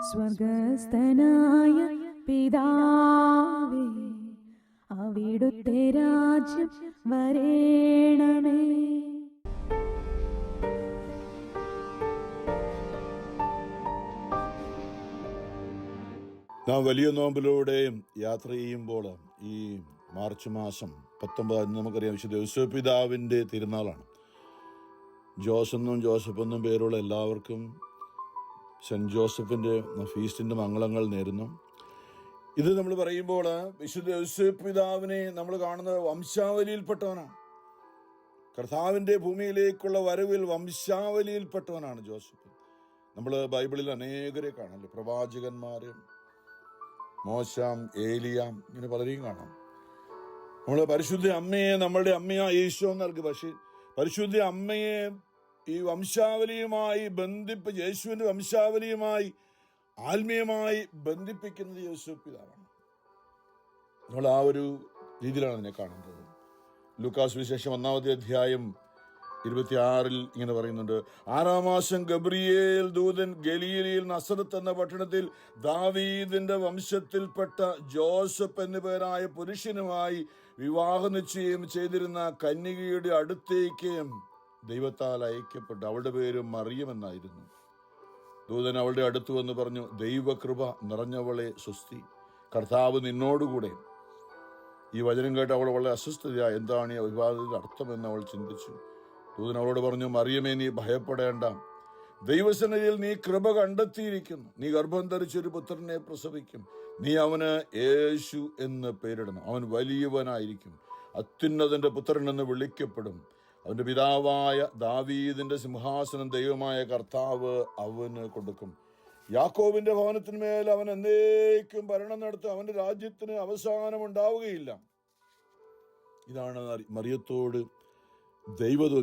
സ്വർഗസ്ഥനായ പിതാവേ, അവിടുത്തെ രാജ്യം വരേണമേ. നാം വലിയ നോമ്പിലൂടെ യാത്ര ചെയ്യുമ്പോൾ ഈ മാർച്ച് മാസം 19 നമുക്കറിയാം, വിശുദ്ധ യോസേപ്പ് പിതാവിൻ്റെ തിരുനാളാണ്. ജോസഫ് എന്നും പേരുള്ള എല്ലാവർക്കും സെൻറ്റ് ജോസഫിൻ്റെ ഫീസ്റ്റിൻ്റെ മംഗളങ്ങൾ നേരുന്നു. ഇത് നമ്മൾ പറയുമ്പോൾ വിശുദ്ധ യോസേപ്പ് പിതാവിനെ നമ്മൾ കാണുന്നത് വംശാവലിയിൽപ്പെട്ടവനാണ്. കർത്താവിൻ്റെ ഭൂമിയിലേക്കുള്ള വരവിൽ വംശാവലിയിൽപ്പെട്ടവനാണ് ജോസഫ്. നമ്മൾ ബൈബിളിൽ അനേകരെ കാണാം, പ്രവാചകന്മാരും മോശാം, ഏലിയാം, ഇങ്ങനെ പലരെയും കാണാം. നമ്മൾ പരിശുദ്ധ അമ്മയെ നമ്മളുടെ അമ്മയായ ഈശോ നൽകി. പക്ഷേ പരിശുദ്ധ അമ്മയെ ഈ വംശാവലിയുമായി യേശുവിൻ്റെ വംശാവലിയുമായി ആത്മീയമായി ബന്ധിപ്പിക്കുന്നത് യോസേപ്പ് പിതാവാണ്. നമ്മൾ ആ ഒരു രീതിയിലാണ് അതിനെ കാണുന്നത്. ലൂക്കാസ് വിശേഷം 1-ാമത്തെ അധ്യായം 26 ഇങ്ങനെ പറയുന്നുണ്ട്: 6-ാം മാസം ഗബ്രിയേൽ ദൂതൻ ഗലീലയിൽ നസറത്ത് എന്ന പട്ടണത്തിൽ ദാവീദിന്റെ വംശത്തിൽപ്പെട്ട ജോസഫ് എന്നു പേരായ പുരുഷനുമായി വിവാഹ നിശ്ചയം ചെയ്തിരുന്ന കന്യകയുടെ അടുത്തേക്ക് ദൈവത്താൽ അയക്കപ്പെട്ടു. അവളുടെ പേര് മറിയം എന്നായിരുന്നു. ദൂതൻ അവളുടെ അടുത്ത് വന്ന് പറഞ്ഞു: ദൈവകൃപ നിറഞ്ഞവളെ സ്വസ്തി, കർത്താവ് നിന്നോടുകൂടെ. ഈ വചനം കേട്ട് അവൾ വളരെ അസ്വസ്ഥതയായി. എന്താണ് ഈ വിവാദത്തിന്റെ അർത്ഥമെന്ന് അവൾ ചിന്തിച്ചു. ദൂതൻ അവളോട് പറഞ്ഞു: മറിയമേ, നീ ഭയപ്പെടേണ്ട, ദൈവസന്നിധിയിൽ നീ കൃപ കണ്ടെത്തിയിരിക്കുന്നു. നീ ഗർഭം ധരിച്ചൊരു പുത്രനെ പ്രസവിക്കും. നീ അവന് യേശു എന്ന് പേരിടണം. അവൻ വലിയവനായിരിക്കും, അത്യുന്നതന്റെ പുത്രൻ എന്ന് വിളിക്കപ്പെടും. അവന്റെ പിതാവായ ദാവീദിന്റെ സിംഹാസനം ദൈവമായ കർത്താവ് അവന് കൊടുക്കും. യാക്കോബിന്റെ ഭവനത്തിന്മേൽ അവൻ എന്നേക്കും ഭരണം നടത്തും. അവന്റെ രാജ്യത്തിന് അവസാനം ഉണ്ടാവുകയില്ല. ഇതാണ് മറിയത്തോട്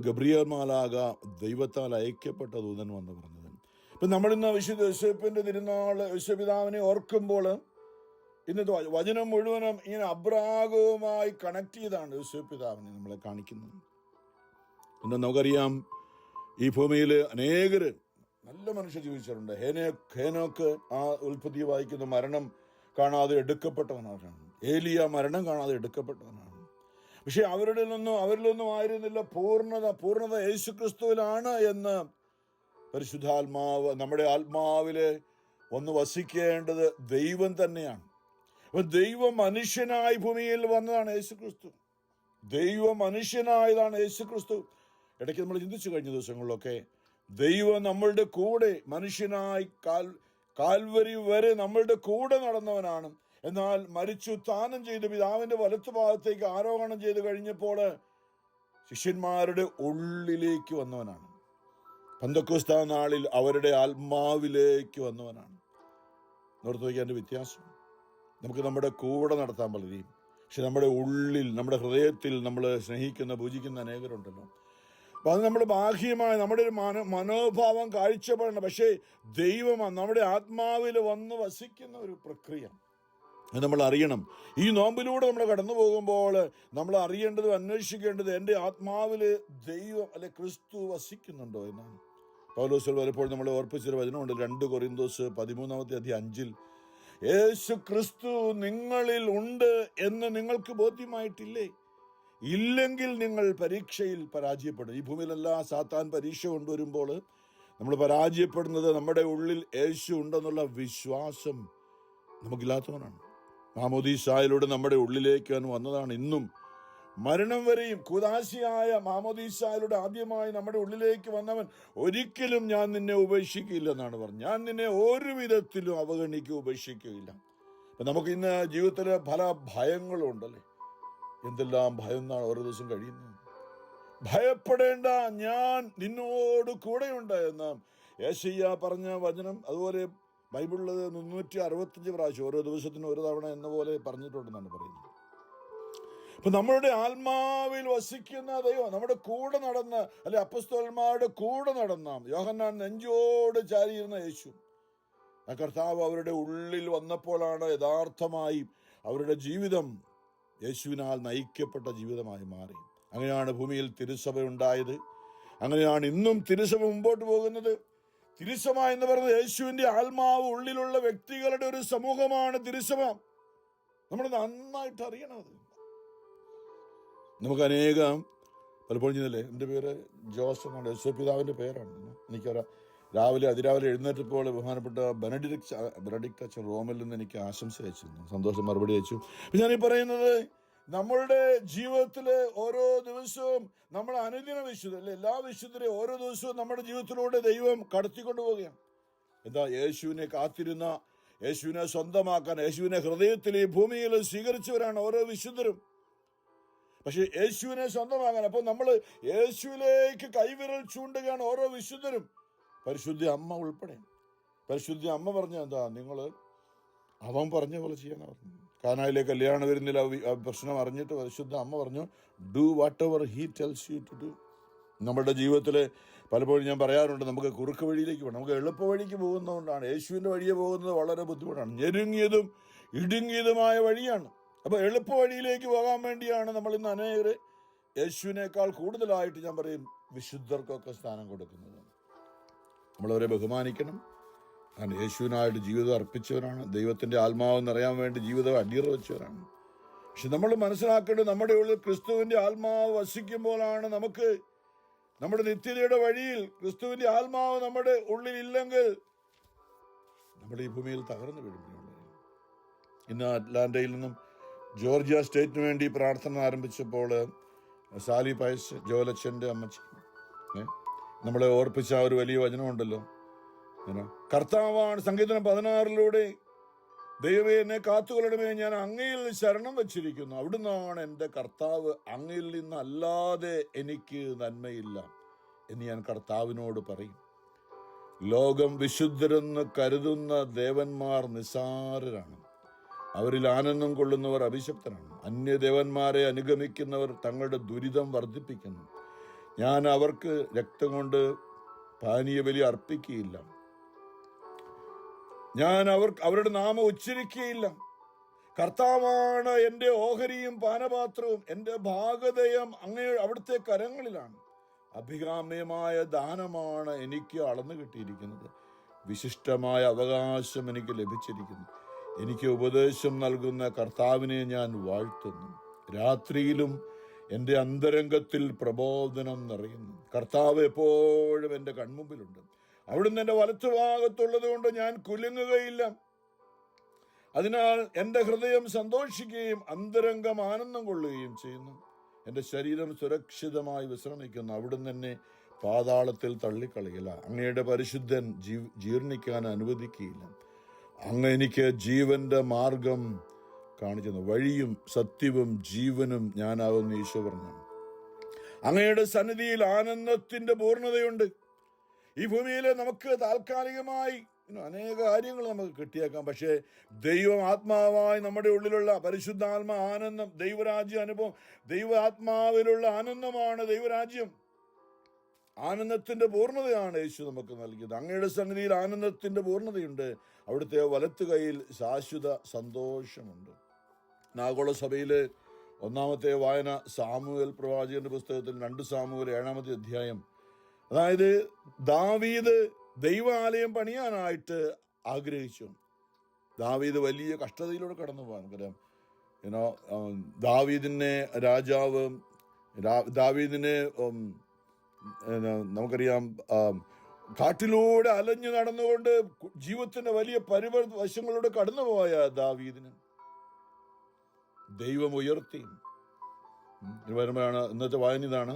ഗബ്രിയേൽ മാലാഖ ദൈവത്താൽ അയക്കപ്പെട്ട ദൂതൻ വന്ന് പറഞ്ഞത്. ഇപ്പം നമ്മളിന്ന് വിശുദ്ധ യോസേപ്പിന്റെ തിരുനാൾ യോസേപ്പ് പിതാവിനെ ഓർക്കുമ്പോൾ ഇന്നത്തെ വചനം മുഴുവനും ഇങ്ങനെ അബ്രാഹവുമായി കണക്ട് ചെയ്താണ് യോസേപ്പ് പിതാവിനെ നമ്മളെ കാണിക്കുന്നത്. ഇന്ന് നമുക്കറിയാം, ഈ ഭൂമിയിൽ അനേകർ നല്ല മനുഷ്യർ ജീവിച്ചിട്ടുണ്ട്. ഹേനോക്ക് ആ ഉൽപ്പത്തി വായിക്കുന്ന മരണം കാണാതെ എടുക്കപ്പെട്ടവനാണ്. ഏലിയ മരണം കാണാതെ എടുക്കപ്പെട്ടവനാണ്. പക്ഷെ അവരിൽ നിന്നും ആയിരുന്നില്ല പൂർണ്ണത യേശുക്രിസ്തുവിലാണ് എന്ന് പരിശുദ്ധാത്മാവ് നമ്മുടെ ആത്മാവില് ഒന്ന് വസിക്കേണ്ടത് ദൈവം തന്നെയാണ്. അപ്പൊ ദൈവം മനുഷ്യനായി ഭൂമിയിൽ വന്നതാണ് യേശുക്രിസ്തു. ദൈവം മനുഷ്യനായതാണ് യേശുക്രിസ്തു. ഇടയ്ക്ക് നമ്മൾ ചിന്തിച്ചു കഴിഞ്ഞ ദിവസങ്ങളിലൊക്കെ ദൈവം നമ്മളുടെ കൂടെ മനുഷ്യനായി കാൽവരി വരെ നമ്മളുടെ കൂടെ നടന്നവനാണ്. എന്നാൽ മരിച്ചു താനം ചെയ്ത് പിതാവിന്റെ വലത്തു ഭാഗത്തേക്ക് ആരോഹണം ചെയ്ത് കഴിഞ്ഞപ്പോൾ ശിഷ്യന്മാരുടെ ഉള്ളിലേക്ക് വന്നവനാണ്. പെന്തക്കോസ്താ നാളിൽ അവരുടെ ആത്മാവിലേക്ക് വന്നവനാണ്. ഓർത്തു വയ്ക്കാൻ്റെ വ്യത്യാസം. നമുക്ക് നമ്മുടെ കൂടെ നടത്താൻ പലരെയും, പക്ഷെ നമ്മുടെ ഉള്ളിൽ, നമ്മുടെ ഹൃദയത്തിൽ നമ്മൾ സ്നേഹിക്കുന്ന പൂജിക്കുന്ന അനേകരുണ്ടല്ലോ. അപ്പം അത് നമ്മൾ ബാഹ്യമായ നമ്മുടെ ഒരു മനോഭാവം കാഴ്ചപ്പെടണം. പക്ഷേ ദൈവം നമ്മുടെ ആത്മാവിൽ വന്ന് വസിക്കുന്ന ഒരു പ്രക്രിയ നമ്മൾ അറിയണം. ഈ നോമ്പിലൂടെ നമ്മൾ കടന്നു പോകുമ്പോൾ നമ്മൾ അറിയേണ്ടത്, അന്വേഷിക്കേണ്ടത്, എൻ്റെ ആത്മാവിൽ ദൈവം അല്ലെ ക്രിസ്തു വസിക്കുന്നുണ്ടോ എന്നാണ്. പൗലോസ് പലപ്പോൾ നമ്മൾ ഓർപ്പിച്ചൊരു വചനമുണ്ട്, 2 കൊരിന്തോസ് 13-ാമത്തെ അധ്യായം 5 യേശു ക്രിസ്തു നിങ്ങളിൽ ഉണ്ട് എന്ന് നിങ്ങൾക്ക് ബോധ്യമായിട്ടില്ലേ? ഇല്ലെങ്കിൽ നിങ്ങൾ പരീക്ഷയിൽ പരാജയപ്പെടും. ഈ ഭൂമിയിലെല്ലാം സാത്താൻ പരീക്ഷ കൊണ്ടുവരുമ്പോൾ നമ്മൾ പരാജയപ്പെടുന്നത് നമ്മുടെ ഉള്ളിൽ യേശു ഉണ്ടെന്നുള്ള വിശ്വാസം നമുക്കില്ലാത്തവനാണ്. മാമോദീസായിലൂടെ നമ്മുടെ ഉള്ളിലേക്ക് അവൻ വന്നതാണ്. ഇന്നും മരണം വരെയും കൂദാശിയായ മാമോദീസായിലൂടെ ആദ്യമായി നമ്മുടെ ഉള്ളിലേക്ക് വന്നവൻ ഒരിക്കലും ഞാൻ നിന്നെ ഉപേക്ഷിക്കില്ലെന്നാണ് പറഞ്ഞത്. ഞാൻ നിന്നെ ഒരു വിധത്തിലും അവഗണിക്കുക, ഉപേക്ഷിക്കുകയില്ല. അപ്പം നമുക്ക് ഇന്ന് ജീവിതത്തിൽ പല ഭയങ്ങളും ഉണ്ടല്ലേ. എന്തെല്ലാം ഭയം എന്നാണ് ഓരോ ദിവസം കഴിയുന്നത്. ഭയപ്പെടേണ്ട, ഞാൻ നിന്നോട് കൂടെയുണ്ട് എന്ന് യേശയ്യ പറഞ്ഞ വചനം. അതുപോലെ ബൈബിളിൽ 365 പ്രാവശ്യം ഓരോ ദിവസത്തിനും ഒരു തവണ എന്ന പോലെ പറഞ്ഞിട്ടുണ്ടെന്നാണ് പറയുന്നത്. അപ്പൊ നമ്മളുടെ ആത്മാവിൽ വസിക്കുന്ന ദൈവം നമ്മുടെ കൂടെ നടന്ന്, അല്ലെ അപ്പസ്തോലന്മാരുടെ കൂടെ നടന്ന യോഹന്നാൻ നെഞ്ചോട് ചാരിയിരുന്ന യേശു, ആ കർത്താവ് അവരുടെ ഉള്ളിൽ വന്നപ്പോഴാണ് യഥാർത്ഥമായി അവരുടെ ജീവിതം യേശുവിനാൽ നയിക്കപ്പെട്ട ജീവിതമായി മാറി. അങ്ങനെയാണ് ഭൂമിയിൽ തിരുസഭ ഉണ്ടായത്. അങ്ങനെയാണ് ഇന്നും തിരുസഭ മുമ്പോട്ട് പോകുന്നത്. തിരുസഭ എന്ന് പറയുന്നത് യേശുവിന്റെ ആത്മാവ് ഉള്ളിലുള്ള വ്യക്തികളുടെ ഒരു സമൂഹമാണ് തിരുസഭ. നമ്മൾ നന്നായിട്ട് അറിയണം അത്. നമുക്ക് അനേകം പലപ്പോഴും ചെയ്തല്ലേ, എൻ്റെ പേര് ജോസ് എന്നാണ്, യേശുപിതാവിൻ്റെ പേരാണ്. എനിക്കറിയാം, അതിരാവിലെ എഴുന്നേറ്റപ്പോൾ ബഹുമാനപ്പെട്ട ബെനഡിക്ട് അച്ഛൻ റോമിൽ നിന്ന് എനിക്ക് ആശംസ അയച്ചിരുന്നു, സന്തോഷം മറുപടി അയച്ചു. ഞാനീ പറയുന്നത്, നമ്മളുടെ ജീവിതത്തില് ഓരോ ദിവസവും നമ്മൾ അനുദിന വിശുദ്ധ അല്ലെ, എല്ലാ വിശുദ്ധരെയും ഓരോ ദിവസവും നമ്മുടെ ജീവിതത്തിലൂടെ ദൈവം കടത്തിക്കൊണ്ടു പോവുകയാണ്. എന്താ, യേശുവിനെ കാത്തിരുന്ന, യേശുവിനെ സ്വന്തമാക്കാൻ, യേശുവിനെ ഹൃദയത്തിൽ ഈ ഭൂമിയിൽ സ്വീകരിച്ചവരാണ് ഓരോ വിശുദ്ധരും. പക്ഷെ യേശുവിനെ സ്വന്തമാകാൻ, അപ്പോൾ നമ്മൾ യേശുവിലേക്ക് കൈവിരൽ ചൂണ്ടുകയാണ് ഓരോ വിശുദ്ധരും, പരിശുദ്ധ അമ്മ ഉൾപ്പെടെ. പരിശുദ്ധ അമ്മ പറഞ്ഞ എന്താ, നിങ്ങൾ അവൻ പറഞ്ഞ പോലെ ചെയ്യണം. കാനായിലെ കല്യാണ വിരുന്നിൽ പ്രശ്നം അറിഞ്ഞിട്ട് പരിശുദ്ധ അമ്മ പറഞ്ഞു, do whatever he tells you to do. നമ്മുടെ ജീവിതത്തിൽ പലപ്പോഴും ഞാൻ പറയാറുണ്ട്, നമുക്ക് കുറുക്ക് വഴിയിലേക്ക് പോകണം, നമുക്ക് എളുപ്പ വഴിക്ക് പോകുന്നതുകൊണ്ടാണ്. യേശുവിൻ്റെ വഴിയെ പോകുന്നത് വളരെ ബുദ്ധിമുട്ടാണ്, ഞെരുങ്ങിയതും ഇടുങ്ങിയതുമായ വഴിയാണ്. അപ്പോൾ എളുപ്പ വഴിയിലേക്ക് പോകാൻ വേണ്ടിയാണ് നമ്മൾ ഇന്ന് അനേകർ യേശുവിനേക്കാൾ കൂടുതലായിട്ട്, ഞാൻ പറയും, വിശുദ്ധർക്കൊക്കെ സ്ഥാനം കൊടുക്കുന്നത്. നമ്മളവരെ ബഹുമാനിക്കണം. കാരണം യേശുവിനായിട്ട് ജീവിതം അർപ്പിച്ചവരാണ്, ദൈവത്തിൻ്റെ ആത്മാവെന്നറിയാൻ വേണ്ടി ജീവിതം അടിയറ വെച്ചവരാണ്. പക്ഷെ നമ്മൾ മനസ്സിലാക്കേണ്ടത്, നമ്മുടെ ഉള്ളിൽ ക്രിസ്തുവിൻ്റെ ആത്മാവ് വസിക്കുമ്പോഴാണ് നമുക്ക് നമ്മുടെ നിത്യതയുടെ വഴിയിൽ ക്രിസ്തുവിൻ്റെ ആത്മാവ് നമ്മുടെ ഉള്ളിൽ ഇല്ലെങ്കിൽ നമ്മുടെ ഈ ഭൂമിയിൽ തകർന്നു വീഴും. ഇന്ന് അറ്റ്ലാന്റയിൽ നിന്നും ജോർജിയ സ്റ്റേറ്റിന് വേണ്ടി പ്രാർത്ഥന ആരംഭിച്ചപ്പോൾ സാലി പയസ്, ജോലച്ചൻ്റെ അമ്മച്ചി നമ്മളെ ഓർപ്പിച്ച ഒരു വലിയ വചനമുണ്ടല്ലോ, കർത്താവാണ്. സങ്കീർത്തനം 16 ദൈവമേ എന്നെ കാത്തുകൊള്ളണമേ, ഞാൻ അങ്ങയിൽ ശരണം വച്ചിരിക്കുന്നു, അവിടുന്നാണ് എൻ്റെ കർത്താവ്, അങ്ങയിൽ നിന്നല്ലാതെ എനിക്ക് നന്മയില്ല എന്ന് ഞാൻ കർത്താവിനോട് പറയും. ലോകം വിശുദ്ധരെന്ന് കരുതുന്ന ദേവന്മാർ നിസ്സാരരാണ്, അവരിൽ ആനന്ദം കൊള്ളുന്നവർ അഭിശപ്തരാണ്. അന്യദേവന്മാരെ അനുഗമിക്കുന്നവർ തങ്ങളുടെ ദുരിതം വർദ്ധിപ്പിക്കുന്നു. ഞാൻ അവർക്ക് രക്തം കൊണ്ട് പാനീയബലി അർപ്പിക്കുകയില്ല, ഞാൻ അവരുടെ നാമം ഉച്ചരിക്കുകയില്ല. കർത്താവാണ് എൻ്റെ ഓഹരിയും പാനപാത്രവും, എൻ്റെ ഭാഗതയം അവിടുത്തെ കരങ്ങളിലാണ്. അഭികാമ്യമായ ദാനമാണ് എനിക്ക് അളന്നു കിട്ടിയിരിക്കുന്നത്, വിശിഷ്ടമായ അവകാശം എനിക്ക് ലഭിച്ചിരിക്കുന്നു. എനിക്ക് ഉപദേശം നൽകുന്ന കർത്താവിനെ ഞാൻ വാഴ്ത്തുന്നു. രാത്രിയിലും എൻ്റെ അന്തരംഗത്തിൽ പ്രബോധനം നിറയുന്നു. കർത്താവ് എപ്പോഴും എൻ്റെ കൺമുമ്പിലുണ്ട്, അവിടുന്ന് എൻ്റെ വലത്തുഭാഗത്തുള്ളത് കൊണ്ട് ഞാൻ കുലുങ്ങുകയില്ല. അതിനാൽ എൻ്റെ ഹൃദയം സന്തോഷിക്കുകയും അന്തരംഗം ആനന്ദം കൊള്ളുകയും ചെയ്യുന്നു. എൻ്റെ ശരീരം സുരക്ഷിതമായി വിശ്രമിക്കുന്നു, അവിടുന്ന് എന്നെ പാതാളത്തിൽ തള്ളിക്കളയില്ല. അങ്ങയുടെ പരിശുദ്ധൻ ജീർണിക്കാൻ അനുവദിക്കുകയില്ല. അങ്ങ് എനിക്ക് ജീവന്റെ മാർഗം കാണിച്ചു, വഴിയും സത്യവും ജീവനും ഞാനാകുന്ന ഈശോ പറഞ്ഞു. അങ്ങയുടെ സന്നിധിയിൽ ആനന്ദത്തിന്റെ പൂർണ്ണതയുണ്ട്. ഈ ഭൂമിയിൽ നമുക്ക് താൽക്കാലികമായി അനേക കാര്യങ്ങൾ നമുക്ക് കിട്ടിയേക്കാം, പക്ഷേ ദൈവം ആത്മാവായി നമ്മുടെ ഉള്ളിലുള്ള പരിശുദ്ധാത്മാ ആനന്ദം, ദൈവരാജ്യ അനുഭവം, ദൈവ ആത്മാവിലുള്ള ആനന്ദമാണ് ദൈവരാജ്യം. ആനന്ദത്തിന്റെ പൂർണ്ണതയാണ് യേശു നമുക്ക് നൽകിയത്. അങ്ങയുടെ സന്നിധിയിൽ ആനന്ദത്തിന്റെ പൂർണ്ണതയുണ്ട്, അവിടുത്തെ വലത്തു കൈയിൽ ശാശ്വത സന്തോഷമുണ്ട്. ആഗോള സഭയിലെ ഒന്നാമത്തെ വായന സാമുവേൽ പ്രവാചകന്റെ പുസ്തകത്തിൽ 2 സാമുവേൽ 7-ാമത്തെ അധ്യായം. അതായത് ദാവീദ് ദൈവാലയം പണിയാനായിട്ട് ആഗ്രഹിച്ചു. ദാവീദ് വലിയ കഷ്ടതയിലൂടെ കടന്നു പോകാൻ പറയാം. ദാവീദിനെ നമുക്കറിയാം, കാട്ടിലൂടെ അലഞ്ഞു നടന്നുകൊണ്ട് ജീവിതത്തിന്റെ വലിയ വശങ്ങളിലൂടെ കടന്നുപോയ ദാവീദിന് ദൈവം ഉയർത്തി. വരുമ്പോഴാണ് ഇന്നത്തെ വായന ഇതാണ്,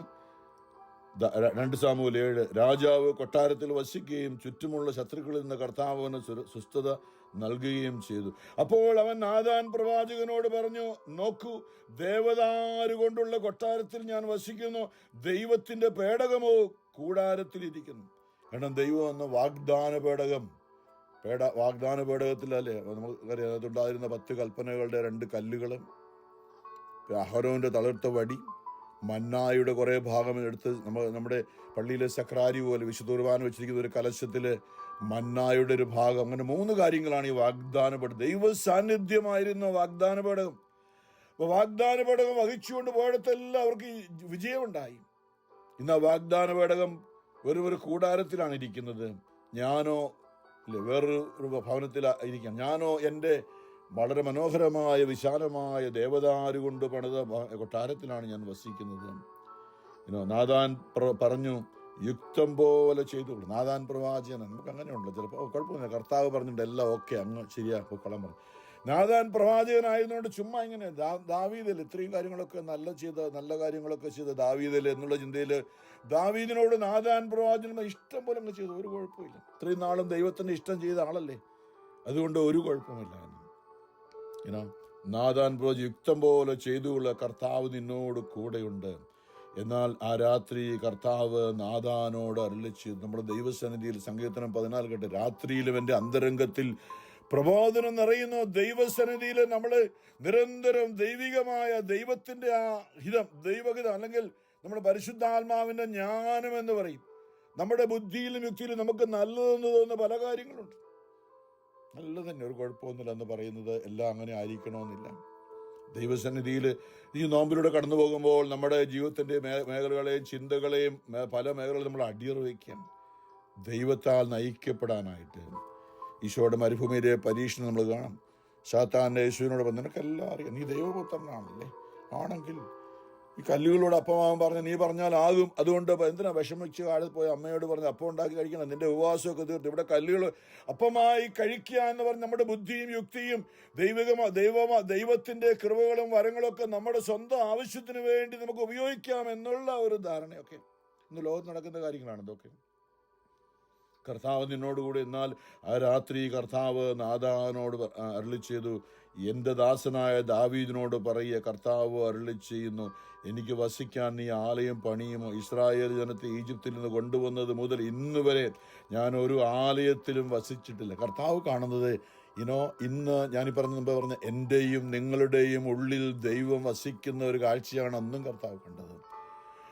2 സാമുവേൽ 7. രാജാവ് കൊട്ടാരത്തിൽ വസിക്കുകയും ചുറ്റുമുള്ള ശത്രുക്കളിൽ നിന്ന് കർത്താവിന് സ്വസ്ഥത നൽകുകയും ചെയ്തു. അപ്പോൾ അവൻ നാഥാൻ പ്രവാചകനോട് പറഞ്ഞു, നോക്കൂ, ദേവദാരു കൊണ്ടുള്ള കൊട്ടാരത്തിൽ ഞാൻ വസിക്കുന്നു, ദൈവത്തിന്റെ പേടകമോ കൂടാരത്തിലിരിക്കുന്നു. കാരണം ദൈവം എന്ന വാഗ്ദാന പേടകത്തിലല്ലേ നമുക്കറിയാം, അതിലുണ്ടായിരുന്ന 10 കൽപ്പനകളുടെ 2 കല്ലുകളും അഹരോന്റെ തളിർത്ത വടി, മന്നായുടെ കുറേ ഭാഗം എടുത്ത് നമ്മുടെ പള്ളിയിലെ സക്രാരി പോലെ വിശുദ്ധ കുർബാന വെച്ചിരിക്കുന്ന ഒരു കലശത്തില് മന്നായുടെ ഒരു ഭാഗം, അങ്ങനെ 3 കാര്യങ്ങളാണ് ഈ വാഗ്ദാന പേടകം. ദൈവ സാന്നിധ്യമായിരുന്ന വാഗ്ദാന പേടകം. അപ്പൊ വാഗ്ദാന പേടകം വഹിച്ചുകൊണ്ട് പോയിടത്തെല്ലാം അവർക്ക് വിജയമുണ്ടായി. ഇന്ന് ആ വാഗ്ദാന പേടകം ഒരു കൂടാരത്തിലാണ് ഇരിക്കുന്നത്. ഞാനോ വേറൊരു ഭവനത്തിൽ ഇരിക്കാം. ഞാനോ എൻ്റെ വളരെ മനോഹരമായ വിശാലമായ ദേവദാരു കൊണ്ട് പണിത കൊട്ടാരത്തിലാണ് ഞാൻ വസിക്കുന്നത്. നാഥാൻ പറഞ്ഞു, യുക്തം പോലെ ചെയ്തു. നാഥാൻ പ്രവാചകൻ, നമുക്ക് അങ്ങനെയുണ്ടല്ലോ ചിലപ്പോൾ കുഴപ്പമില്ല, കർത്താവ് പറഞ്ഞിട്ട് എല്ലാം ഓക്കെ അങ്ങ് ശരിയാ പൊക്കളം പറഞ്ഞു. നാഥാൻ പ്രവാചകനായതുകൊണ്ട് ചുമ്മാ ഇങ്ങനെ ദാവീദിൽ ഇത്രയും കാര്യങ്ങളൊക്കെ നല്ല കാര്യങ്ങളൊക്കെ ചെയ്ത ദാവീദിൽ എന്നുള്ള ചിന്തയിൽ ദാവീദിനോട് നാഥാൻ പ്രവാചകൻ ഇഷ്ടം പോലെ അങ്ങ് ചെയ്തു, ഒരു കുഴപ്പമില്ല. ഇത്രയും നാളും ദൈവത്തിന്റെ ഇഷ്ടം ചെയ്ത ആളല്ലേ, അതുകൊണ്ട് ഒരു കുഴപ്പമില്ല. നാഥാൻ പ്രവാചകൻ യുക്തം പോലെ ചെയ്തുള്ള കർത്താവ് നിന്നോട് കൂടെയുണ്ട്. എന്നാൽ ആ രാത്രി കർത്താവ് നാഥാനോട് അരുളിച്ചു. നമ്മുടെ ദൈവസന്നിധിയിൽ സങ്കീർത്തനം 14 കേട്ട്, രാത്രിയിലും എൻ്റെ അന്തരംഗത്തിൽ പ്രബോധനം നിറയുന്നു. ദൈവസന്നിധിയിൽ നമ്മൾ നിരന്തരം ദൈവികമായ ദൈവത്തിന്റെ ആ ദൈവഹിതം അല്ലെങ്കിൽ നമ്മുടെ പരിശുദ്ധാത്മാവിന്റെ ജ്ഞാനം എന്ന് പറയും. നമ്മുടെ ബുദ്ധിയിലും യുക്തിയിലും നമുക്ക് നല്ലതെന്ന് തോന്നുന്ന പല കാര്യങ്ങളുണ്ട്. നല്ലത് തന്നെ, ഒരു കുഴപ്പമൊന്നുമില്ല എന്ന് പറയുന്നത് എല്ലാം അങ്ങനെ ആയിരിക്കണമെന്നില്ല. ദൈവസന്നിധിയിൽ ഈ നോമ്പിലൂടെ കടന്നു പോകുമ്പോൾ നമ്മുടെ ജീവിതത്തിന്റെ മേഖലകളെയും ചിന്തകളെയും പല മേഖലകളും നമ്മൾ അടിയറ വയ്ക്കാൻ, ദൈവത്താൽ നയിക്കപ്പെടാനായിട്ട്. ഈശോയുടെ മരുഭൂമിയിലെ പരീക്ഷണം നമ്മൾ കാണാം. സാത്താൻ്റെ യേശുവിനോട് പറഞ്ഞു, നിനക്കെല്ലാം അറിയാം, നീ ദൈവപുത്രനാണല്ലേ, ആണെങ്കിൽ ഈ കല്ലുകളോട് അപ്പമാവൻ പറഞ്ഞു, നീ പറഞ്ഞാൽ ആകും, അതുകൊണ്ട് എന്തിനാ വിഷമിച്ച് കാലത്ത് പോയി അമ്മയോട് പറഞ്ഞ് അപ്പം ഉണ്ടാക്കി കഴിക്കണം, നിന്റെ ഉപവാസമൊക്കെ തീർത്ത് ഇവിടെ കല്ലുകൾ അപ്പമായി കഴിക്കുക എന്ന് പറഞ്ഞ് നമ്മുടെ ബുദ്ധിയും യുക്തിയും ദൈവത്തിന്റെ കൃപകളും വരങ്ങളൊക്കെ നമ്മുടെ സ്വന്തം ആവശ്യത്തിന് വേണ്ടി നമുക്ക് ഉപയോഗിക്കാം എന്നുള്ള ഒരു ധാരണയൊക്കെ ഇന്ന് ലോകത്ത് നടക്കുന്ന കാര്യങ്ങളാണ് ഇതൊക്കെ. കർത്താവ് നിന്നോടുകൂടി. എന്നാൽ ആ രാത്രി കർത്താവ് നാഥാനോട് അരുളി ചെയ്തു, എൻ്റെ ദാസനായ ദാവീദിനോട് പറയുക, കർത്താവ് അരുളി ചെയ്യുന്നു, എനിക്ക് വസിക്കാൻ നീ ആലയം പണിയുമോ? ഇസ്രായേൽ ജനത്തെ ഈജിപ്തിൽ നിന്ന് കൊണ്ടുവന്നത് മുതൽ ഇന്ന് വരെ ഞാൻ ഒരു ആലയത്തിലും വസിച്ചിട്ടില്ല. കർത്താവ് കാണുന്നത് ഇന്ന് ഞാനീ പറഞ്ഞ എൻ്റെയും നിങ്ങളുടെയും ഉള്ളിൽ ദൈവം വസിക്കുന്ന ഒരു കാഴ്ചയാണ് അന്നും കർത്താവ് കണ്ടത്.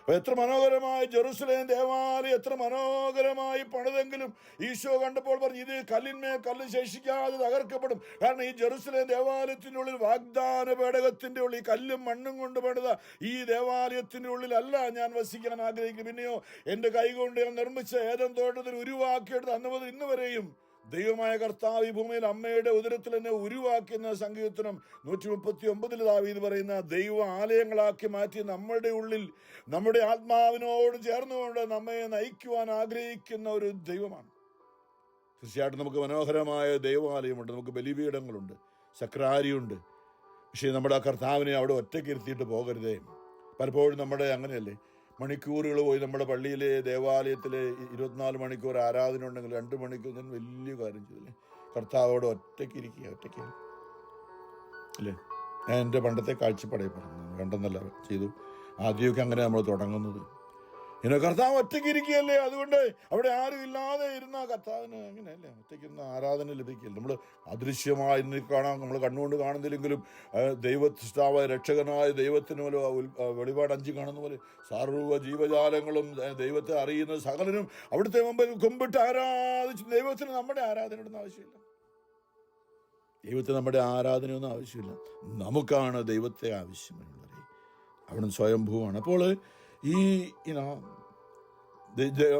എത്ര മനോഹരമായ ജെറുസലേം ദേവാലയം എത്ര മനോഹരമായി പണിതെങ്കിലും ഈശോ കണ്ടപ്പോൾ പറഞ്ഞു, ഇത് കല്ലിന്മേൽ കല്ല് ശേഷിക്കാതെ തകർക്കപ്പെടും. കാരണം ഈ ജെറുസലേം ദേവാലയത്തിൻ്റെ ഉള്ളിൽ വാഗ്ദാന പേടകത്തിന്റെ ഉള്ളിൽ കല്ലും മണ്ണും കൊണ്ട് പണിത ഈ ദേവാലയത്തിന്റെ ഉള്ളിലല്ല ഞാൻ വസിക്കാൻ ആഗ്രഹിക്കും. പിന്നെയോ എൻ്റെ കൈകൊണ്ട് ഞാൻ നിർമ്മിച്ച ഏദൻ തോട്ടത്തിൽ ഉരുവാക്കിയെടുത്ത് അന്ന് മുതൽ ഇന്ന് വരെയും ദൈവമായ കർത്താവ് ഈ ഭൂമിയിൽ അമ്മയുടെ ഉദരത്തിൽ തന്നെ ഉരുവാക്കുന്ന സങ്കീർത്തനം 139 ദാവീദ് പറയുന്ന ദൈവ ആലയങ്ങളാക്കി മാറ്റി നമ്മളുടെ ഉള്ളിൽ നമ്മുടെ ആത്മാവിനോട് ചേർന്നുകൊണ്ട് നമ്മെ നയിക്കുവാൻ ആഗ്രഹിക്കുന്ന ഒരു ദൈവമാണ്. തീർച്ചയായിട്ടും നമുക്ക് മനോഹരമായ ദൈവാലയമുണ്ട്, നമുക്ക് ബലിപീഠങ്ങളുണ്ട്, സക്രാരിയുണ്ട്. പക്ഷേ നമ്മുടെ ആ കർത്താവിനെ അവിടെ ഒറ്റയ്ക്ക് ഇരുത്തിയിട്ട് പോകരുതേ. പലപ്പോഴും നമ്മുടെ അങ്ങനെയല്ലേ, മണിക്കൂറുകൾ പോയി നമ്മുടെ പള്ളിയിലെ ദേവാലയത്തിലെ 24 മണിക്കൂർ ആരാധന ഉണ്ടെങ്കിൽ 2 മണിക്കൂർ ഞാൻ വലിയ കാര്യം ചെയ്തില്ലേ, കർത്താവോട് ഒറ്റയ്ക്ക് അല്ലേ. ഞാൻ എൻ്റെ പണ്ടത്തെ കാഴ്ചപ്പാടേ പറഞ്ഞു, കണ്ടെന്നല്ല ചെയ്തു. ആദ്യമൊക്കെ അങ്ങനെ നമ്മൾ തുടങ്ങുന്നത്. കർത്താവ് ഒറ്റയ്ക്ക് ഇരിക്കുകയല്ലേ, അതുകൊണ്ട് അവിടെ ആരും ഇല്ലാതെ ഇരുന്ന കർത്താവിന് അങ്ങനെയല്ലേ ഒറ്റയ്ക്കിരുന്ന ആരാധന ലഭിക്കില്ല. നമ്മൾ അദൃശ്യമായി കാണാം, നമ്മൾ കണ്ണുകൊണ്ട് കാണുന്നില്ലെങ്കിലും ദൈവസ്താവായ രക്ഷകനായ ദൈവത്തിന് പോലെ വെളിപാട് 5 കാണുന്ന പോലെ സർവ്വ ജീവജാലങ്ങളും ദൈവത്തെ അറിയുന്ന സകലനും അവിടുത്തെ മുമ്പിൽ കുമ്പിട്ട് ആരാധിച്ചു. ദൈവത്തിന് നമ്മുടെ ആരാധനയൊന്നും ആവശ്യമില്ല, ദൈവത്തിന് നമ്മുടെ ആരാധനയൊന്നും ആവശ്യമില്ല, നമുക്കാണ് ദൈവത്തെ ആവശ്യമുള്ളത്. അവിടെ സ്വയംഭൂവാണ്. അപ്പോൾ ഈ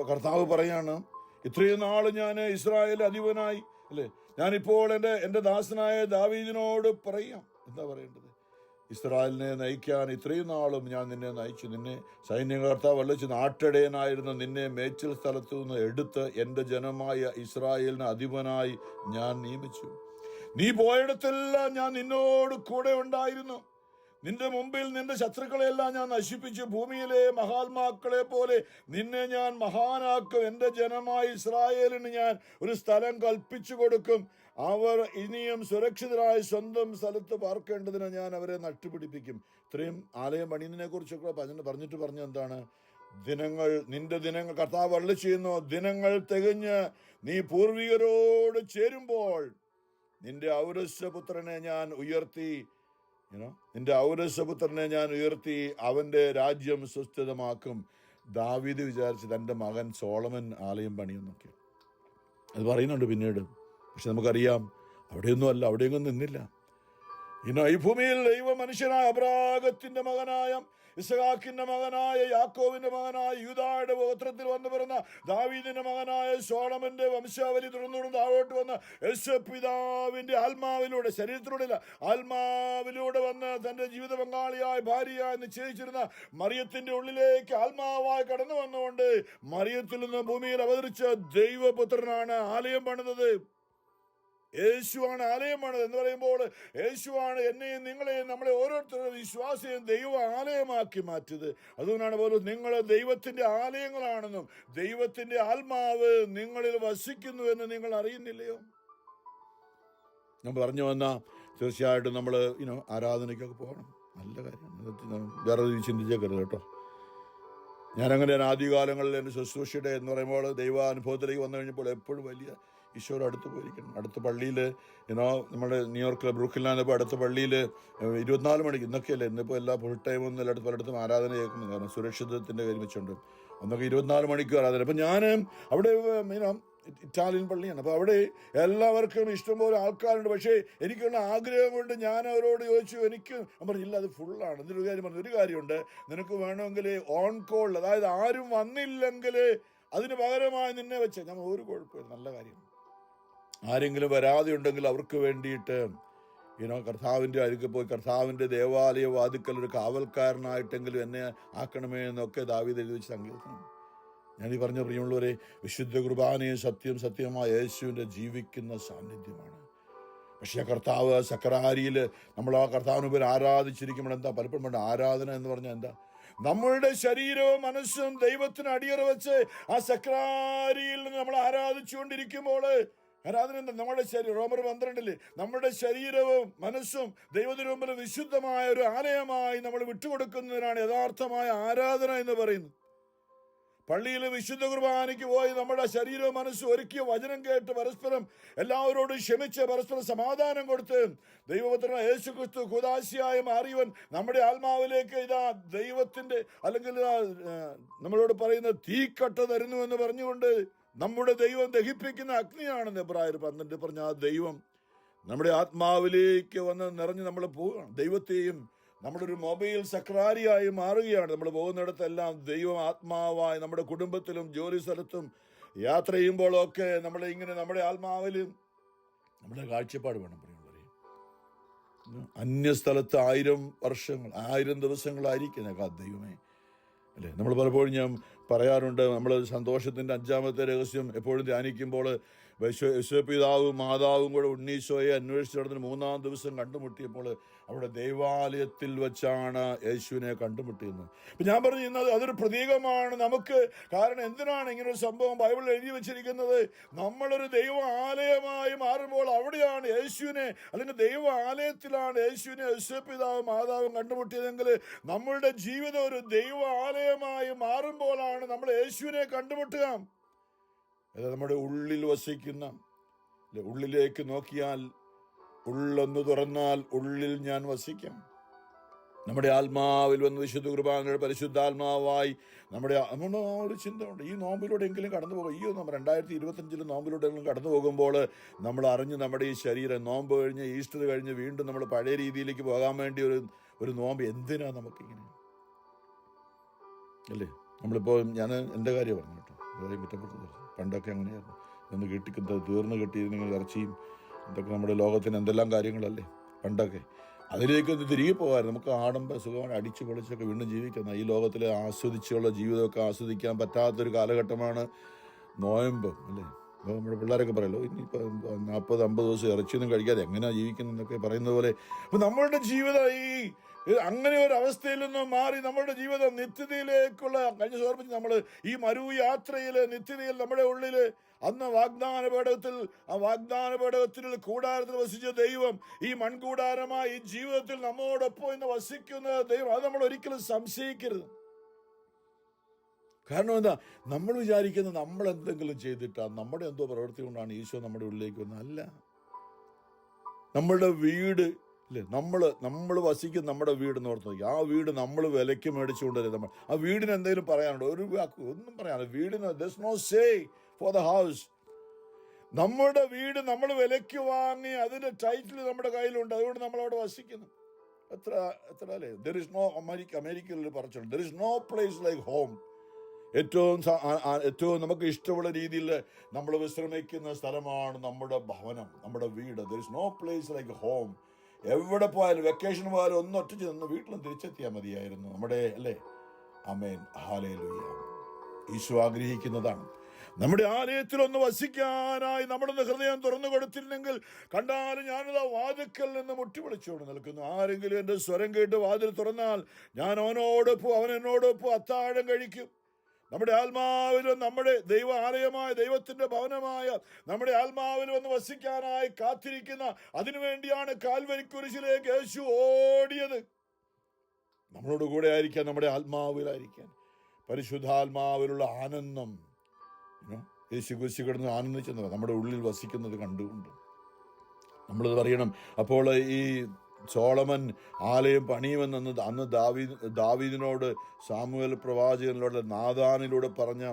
കർത്താവ് പറയാണ്, ഇത്രയും നാൾ ഞാൻ ഇസ്രായേൽ അധിപനായി അല്ലേ, ഞാനിപ്പോൾ എൻ്റെ ദാസനായ ദാവീദിനോട് പറയാം. എന്താ പറയേണ്ടത്? ഇസ്രായേലിനെ നയിക്കാൻ ഇത്രയും നാളും ഞാൻ നിന്നെ നയിച്ചു. നിന്നെ സൈന്യങ്ങൾ കർത്താവ് വല്ലച്ച് നാട്ടിടയനായിരുന്ന നിന്നെ മേച്ചിൽ സ്ഥലത്തു നിന്ന് എടുത്ത് എൻ്റെ ജനമായ ഇസ്രായേലിന് അധിപനായി ഞാൻ നിയമിച്ചു. നീ പോയിടത്തെല്ലാം ഞാൻ നിന്നോട് കൂടെ ഉണ്ടായിരുന്നു. നിന്റെ മുമ്പിൽ നിന്റെ ശത്രുക്കളെല്ലാം ഞാൻ നശിപ്പിച്ചു. ഭൂമിയിലെ മഹാത്മാക്കളെ പോലെ നിന്നെ ഞാൻ മഹാനാക്കും. എൻ്റെ ജനമായ ഇസ്രായേലിന് ഞാൻ ഒരു സ്ഥലം കൽപ്പിച്ചു കൊടുക്കും. അവർ ഇനിയും സുരക്ഷിതരായി സ്വന്തം സ്ഥലത്ത് പാർക്കേണ്ടതിന് ഞാൻ അവരെ നട്ടുപിടിപ്പിക്കും. ഇത്രയും ആലയം പണിയുന്നതിനെ കുറിച്ചൊക്കെ പറഞ്ഞിട്ട് എന്താണ്? നിന്റെ ദിനങ്ങൾ കർത്താവ് അരുളി ചെയ്യുന്നു, ദിനങ്ങൾ തികഞ്ഞ് നീ പൂർവികരോട് ചേരുമ്പോൾ നിന്റെ ഔരസ്യപുത്രനെ ഞാൻ ഉയർത്തി അവന്റെ രാജ്യം സുസ്ഥിതമാക്കും. ദാവീദ് വിചാരിച്ച് തൻ്റെ മകൻ സോളമൻ ആലയം പണിയെന്നൊക്കെ അത് പറയുന്നുണ്ട് പിന്നീട്. പക്ഷെ നമുക്കറിയാം അവിടെയൊന്നും നിന്നില്ല. ഈ ഭൂമിയിൽ ദൈവ മനുഷ്യനായ അബ്രാഹത്തിന്റെ മകനായ ഇസ്ഹാക്കിന്റെ മകനായ യാക്കോബിന്റെ മകനായ യൂദായുടെ ഗോത്രത്തിൽ വന്നു പിറന്ന ദാവീദിന്റെ മകനായ സോളമന്റെ വംശാവലി തുടർന്നു താഴോട്ട് വന്ന യേശുപിതാവിന്റെ ആത്മാവിലൂടെ, ശരീരത്തിലൂടെ ആത്മാവിലൂടെ വന്ന് തന്റെ ജീവിത പങ്കാളിയായ ഭാര്യയായി നിശ്ചയിച്ചിരുന്ന മറിയത്തിന്റെ ഉള്ളിലേക്ക് ആത്മാവായി കടന്നു വന്നുകൊണ്ട് മറിയത്തിൽ നിന്ന് ഭൂമിയിൽ അവതരിച്ച ദൈവപുത്രനാണ് ആലയം പണിതത്. യേശുവാണ് ആലയം പണിത് എന്ന് പറയുമ്പോൾ യേശുവാണ് എന്നെയും നിങ്ങളെയും നമ്മളെ ഓരോരുത്തരുടെ വിശ്വാസിയും ദൈവ ആലയമാക്കി മാറ്റിയത്. അതുകൊണ്ടാണ് പോലും നിങ്ങൾ ദൈവത്തിന്റെ ആലയങ്ങളാണെന്നും ദൈവത്തിന്റെ ആത്മാവ് നിങ്ങളിൽ വസിക്കുന്നു എന്ന് നിങ്ങൾ അറിയുന്നില്ലയോ? ഞാൻ പറഞ്ഞു വന്ന തീർച്ചയായിട്ടും നമ്മൾ ആരാധനയ്ക്കൊക്കെ പോകണം, നല്ല കാര്യമാണ്. വേറെ ചിന്തിച്ചേക്കരുത് കേട്ടോ. ഞാനങ്ങനെ ആദ്യകാലങ്ങളിൽ എൻ്റെ ശുശ്രൂഷയുടെ എന്ന് പറയുമ്പോൾ ദൈവാനുഭവത്തിലേക്ക് വന്നു കഴിഞ്ഞപ്പോൾ എപ്പോഴും വലിയ ഈശോയുടെ അടുത്ത് പോയിരിക്കണം. അടുത്ത പള്ളിയിൽ നമ്മുടെ ന്യൂയോർക്കിലെ ബ്രൂക്കിലാണിപ്പോൾ അടുത്ത പള്ളിയിൽ 24 മണിക്ക്, ഇന്നൊക്കെയല്ലേ, ഇന്നിപ്പോൾ എല്ലാ ഫുൾ ടൈമൊന്നും എല്ലായിടത്തും പലയിടത്തും ആരാധന കേൾക്കുന്നു. കാരണം സുരക്ഷിതത്തിൻ്റെ കാര്യം വെച്ചുകൊണ്ട് അന്നൊക്കെ 24 മണിക്കൂർ ആരാധന. അപ്പം ഞാൻ അവിടെ ഇറ്റാലിയൻ പള്ളിയാണ്. അപ്പോൾ അവിടെ എല്ലാവർക്കും ഇഷ്ടംപോലെ ആൾക്കാരുണ്ട്. പക്ഷേ എനിക്കുള്ള ആഗ്രഹം കൊണ്ട് ഞാൻ അവരോട് ചോദിച്ചു, എനിക്ക് പറഞ്ഞില്ല അത് ഫുള്ളാണ്. എന്നൊരു കാര്യം പറഞ്ഞു, ഒരു കാര്യമുണ്ട്, നിനക്ക് വേണമെങ്കിൽ ഓൺ കോൾ, അതായത് ആരും വന്നില്ലെങ്കിൽ അതിന് പകരമായി നിന്നെ വെച്ച. ഞാൻ ഒരു കുഴപ്പമില്ല, നല്ല കാര്യം. ആരെങ്കിലും വരാതെ ഉണ്ടെങ്കിൽ അവർക്ക് വേണ്ടിയിട്ട് കർത്താവിൻ്റെ അരികെ പോയി കർത്താവിൻ്റെ ദേവാലയ വാതിക്കൽ ഒരു കാവൽക്കാരനായിട്ടെങ്കിലും എന്നെ ആക്കണമേ എന്നൊക്കെ ദാവീദ് എഴുതി വെച്ച് സങ്കീർത്തനം. ഞാനീ പറഞ്ഞ പ്രിയമുള്ളവരെ, വിശുദ്ധ കുർബാനയും സത്യമായ യേശുവിൻ്റെ ജീവിക്കുന്ന സാന്നിധ്യമാണ്. പക്ഷേ കർത്താവ് സക്രാരിയിൽ നമ്മൾ ആ കർത്താവിന് പേര് ആരാധിച്ചിരിക്കുമ്പോൾ എന്താ പലപ്പോഴും ആരാധന എന്ന് പറഞ്ഞാൽ എന്താ? നമ്മളുടെ ശരീരവും മനസ്സും ദൈവത്തിന് അടിയറ വെച്ച് ആ സക്രാരിയിൽ നിന്ന് നമ്മൾ ആരാധിച്ചുകൊണ്ടിരിക്കുമ്പോൾ ആരാധന എന്താ? നമ്മുടെ ശരീരം, റോമർ 12 നമ്മുടെ ശരീരവും മനസ്സും ദൈവത്തിന് മുമ്പിൽ വിശുദ്ധമായ ഒരു ആലയമായി നമ്മൾ വിട്ടുകൊടുക്കുന്നതിനാണ് യഥാർത്ഥമായ ആരാധന എന്ന് പറയുന്നത്. പള്ളിയിൽ വിശുദ്ധ കുർബാനയ്ക്ക് പോയി നമ്മുടെ ശരീരവും മനസ്സും ഒരുക്കിയ വചനം കേട്ട് പരസ്പരം എല്ലാവരോടും ക്ഷമിച്ച് പരസ്പരം സമാധാനം കൊടുത്ത് ദൈവപുത്രനായ യേശുക്രിസ്തു കൂദാശിയായി മാറിയവൻ നമ്മുടെ ആത്മാവിലേക്ക് ഇതാ ദൈവത്തിന്റെ അല്ലെങ്കിൽ നമ്മളോട് പറയുന്ന തീക്കട്ട തരുന്നു എന്ന് പറഞ്ഞുകൊണ്ട് നമ്മുടെ ദൈവം ദഹിപ്പിക്കുന്ന അഗ്നിയാണെന്ന് എബ്രായർ 12 പറഞ്ഞ ആ ദൈവം നമ്മുടെ ആത്മാവിലേക്ക് വന്ന് നിറഞ്ഞ് നമ്മൾ പോവുകയാണ്. ദൈവത്തെയും നമ്മുടെ ഒരു മൊബൈൽ സക്രാരിയായി മാറുകയാണ്. നമ്മൾ പോകുന്നിടത്തെല്ലാം ദൈവം ആത്മാവായി നമ്മുടെ കുടുംബത്തിലും ജോലി സ്ഥലത്തും യാത്ര ചെയ്യുമ്പോഴൊക്കെ നമ്മളെ ഇങ്ങനെ നമ്മുടെ ആത്മാവിലും നമ്മുടെ കാഴ്ചപ്പാട് വേണം. പറയുള്ളവരെ, അന്യസ്ഥലത്ത് 1000 വർഷങ്ങൾ 1000 ദിവസങ്ങളായിരിക്കും ദൈവമേ അല്ലേ. നമ്മൾ പലപ്പോഴും ഞാൻ പറയാറുണ്ട്, നമ്മൾ സന്തോഷത്തിൻ്റെ 5ാമത്തെ രഹസ്യം എപ്പോഴും ധ്യാനിക്കുമ്പോൾ യേശുപിതാവും മാതാവും കൂടെ ഉണ്ണീശോയെ അന്വേഷിച്ച് നടന്ന് 3-ാം ദിവസം കണ്ടുമുട്ടിയപ്പോൾ അവിടെ ദൈവാലയത്തിൽ വെച്ചാണ് യേശുവിനെ കണ്ടുമുട്ടിയെന്ന്. അപ്പം ഞാൻ പറഞ്ഞു ഇന്നത് അതൊരു പ്രതീകമാണ് നമുക്ക്. കാരണം എന്തിനാണ് ഇങ്ങനൊരു സംഭവം ബൈബിളിൽ എഴുതി വെച്ചിരിക്കുന്നത്? നമ്മളൊരു ദൈവ ആലയമായി മാറുമ്പോൾ അവിടെയാണ് യേശുവിനെ, അല്ലെങ്കിൽ ദൈവ ആലയത്തിലാണ് യേശുവിനെ യേശുപിതാവും മാതാവും കണ്ടുമുട്ടിയതെങ്കിൽ നമ്മളുടെ ജീവിതം ഒരു ദൈവ ആലയമായി മാറുമ്പോഴാണ് നമ്മൾ യേശുവിനെ കണ്ടുമുട്ടുക. അത് നമ്മുടെ ഉള്ളിൽ വസിക്കുന്ന, ഉള്ളിലേക്ക് നോക്കിയാൽ, ഉള്ളൊന്ന് തുറന്നാൽ ഉള്ളിൽ ഞാൻ വസിക്കാം. നമ്മുടെ ആത്മാവിൽ വന്ന് വിശുദ്ധ കുർബാനയുടെ പരിശുദ്ധാത്മാവായി നമ്മുടെ ഒരു ചിന്ത ഉണ്ട്. ഈ നോമ്പിലൂടെ എങ്കിലും കടന്നു പോകും. 2025 നോമ്പിലൂടെ കടന്നു പോകുമ്പോൾ നമ്മൾ അറിഞ്ഞ് നമ്മുടെ ഈ ശരീരം നോമ്പ് കഴിഞ്ഞ് ഈസ്റ്റർ കഴിഞ്ഞ് വീണ്ടും നമ്മൾ പഴയ രീതിയിലേക്ക് പോകാൻ വേണ്ടി ഒരു നോമ്പ് എന്തിനാ നമുക്കിങ്ങനെ അല്ലേ? നമ്മളിപ്പോൾ ഞാൻ എൻ്റെ കാര്യം പറഞ്ഞു കേട്ടോ, വേറെ കുറ്റപ്പെടുത്തുന്നത്. പണ്ടൊക്കെ അങ്ങനെയായിരുന്നു, ഒന്ന് തീർന്ന് കിട്ടിയിരുന്നെങ്കിൽ ഇറച്ചിയും ഇതൊക്കെ നമ്മുടെ ലോകത്തിന് എന്തെല്ലാം കാര്യങ്ങളല്ലേ പണ്ടൊക്കെ. അതിലേക്ക് ഒന്ന് തിരികെ പോകാൻ നമുക്ക് ആഡംബര സുഖമാണ് അടിച്ചു പൊളിച്ചൊക്കെ വീണ്ടും ജീവിക്കുന്നത്. ഈ ലോകത്തിൽ ആസ്വദിച്ചുള്ള ജീവിതമൊക്കെ ആസ്വദിക്കാൻ പറ്റാത്തൊരു കാലഘട്ടമാണ് നോയമ്പ് അല്ലേ. അപ്പോൾ നമ്മുടെ പിള്ളേരൊക്കെ പറയല്ലോ ഇനിയിപ്പോൾ 40-50 ദിവസം ഇറച്ചിയൊന്നും കഴിക്കാതെ എങ്ങനെയാണ് ജീവിക്കുന്നതെന്നൊക്കെ പറയുന്നത് പോലെ. അപ്പം നമ്മളുടെ ജീവിതം അങ്ങനെ ഒരു അവസ്ഥയിൽ നിന്നും മാറി നമ്മളുടെ ജീവിതം നിത്യതയിലേക്കുള്ള, കഴിഞ്ഞ സമർപ്പിച്ച് നമ്മൾ ഈ മരുയാത്രയിൽ നിത്യതയിൽ നമ്മുടെ ഉള്ളിൽ അന്ന് വാഗ്ദാന പേടകത്തിൽ കൂടാരത്തിൽ വസിച്ച ദൈവം ഈ മൺകൂടാരമായി ഈ ജീവിതത്തിൽ നമ്മോടൊപ്പം ഇന്ന് വസിക്കുന്ന ദൈവം, അത് നമ്മൾ ഒരിക്കലും സംശയിക്കരുത്. കാരണം എന്താ? നമ്മൾ വിചാരിക്കുന്നത് നമ്മൾ എന്തെങ്കിലും ചെയ്തിട്ടാണ്, നമ്മുടെ എന്തോ പ്രവൃത്തി കൊണ്ടാണ് ഈശോ നമ്മുടെ ഉള്ളിലേക്ക് വന്നത്. അല്ല, നമ്മളുടെ വീട് അല്ലേ, നമ്മൾ വസിക്കുന്ന നമ്മുടെ വീട് എന്ന് ഓർത്ത് നോക്കി. ആ വീട് നമ്മൾ വിലയ്ക്ക് മേടിച്ചുകൊണ്ടല്ലേ നമ്മൾ. ആ വീടിന് എന്തെങ്കിലും പറയാനുണ്ടോ? ഒരു ഒന്നും പറയാനില്ല. വീടിന് there's no say for the house. നമ്മുടെ വീട് നമ്മൾ വിലയ്ക്ക് വാങ്ങി അതിന്റെ ടൈറ്റിൽ നമ്മുടെ കയ്യിലുണ്ട്, അതുകൊണ്ട് നമ്മളവിടെ വസിക്കുന്നു. എത്ര എത്ര അല്ലേ? ദർ ഇസ് നോ, അമേരിക്കയിൽ പറഞ്ഞിട്ടുണ്ട്, there is no place like home. ഏറ്റവും നമുക്ക് ഇഷ്ടമുള്ള രീതിയിൽ നമ്മൾ വിശ്രമിക്കുന്ന സ്ഥലമാണ് നമ്മുടെ ഭവനം, നമ്മുടെ വീട്. There is no place like home. എവിടെ പോയാലും, വെക്കേഷൻ പോയാലും ഒന്ന് ഒറ്റ നിന്ന് വീട്ടിലും തിരിച്ചെത്തിയാൽ മതിയായിരുന്നു നമ്മുടെ, അല്ലേ? ആമേൻ, ഹല്ലേലൂയ. ഈശോ ആഗ്രഹിക്കുന്നതാണ് നമ്മുടെ ആലയത്തിൽ ഒന്ന് വസിക്കാനായി നമ്മുടെ ഹൃദയം തുറന്നു കൊടുത്തില്ലെങ്കിൽ, കണ്ടാലും ഞാനിതാ വാതിൽക്കൽ നിന്ന് മുട്ടി വിളിച്ചുകൊണ്ട് നിൽക്കുന്നു. ആരെങ്കിലും എൻ്റെ സ്വരം കേട്ട് വാതിൽ തുറന്നാൽ ഞാൻ അവനോടൊപ്പം, അവൻ എന്നോടൊപ്പം അത്താഴം കഴിക്കും. നമ്മുടെ ആത്മാവിലും, നമ്മുടെ ദൈവ ആലയമായ, ദൈവത്തിന്റെ ഭവനമായ നമ്മുടെ ആത്മാവിൽ വന്ന് വസിക്കാനായി കാത്തിരിക്കുന്ന, അതിനുവേണ്ടിയാണ് കാൽവരിക്കുരിശിലേക്ക് യേശു ഓടിയത്. നമ്മളോട് കൂടെ ആയിരിക്കാൻ, നമ്മുടെ ആത്മാവിലായിരിക്കാൻ. പരിശുദ്ധാത്മാവിലുള്ള ആനന്ദം, യേശു കുരിശിൽ കിടന്ന് ആനന്ദിച്ചെന്നത് നമ്മുടെ ഉള്ളിൽ വസിക്കുന്നത് കണ്ടുകൊണ്ട് നമ്മളത് പറയണം. അപ്പോൾ ഈ സോളമൻ ആലയം പണിയുമെന്ന് അന്ന് ദാവീദിനോട് സാമുവേൽ പ്രവാചകനിലൂടെ, നാഥാനിലൂടെ പറഞ്ഞ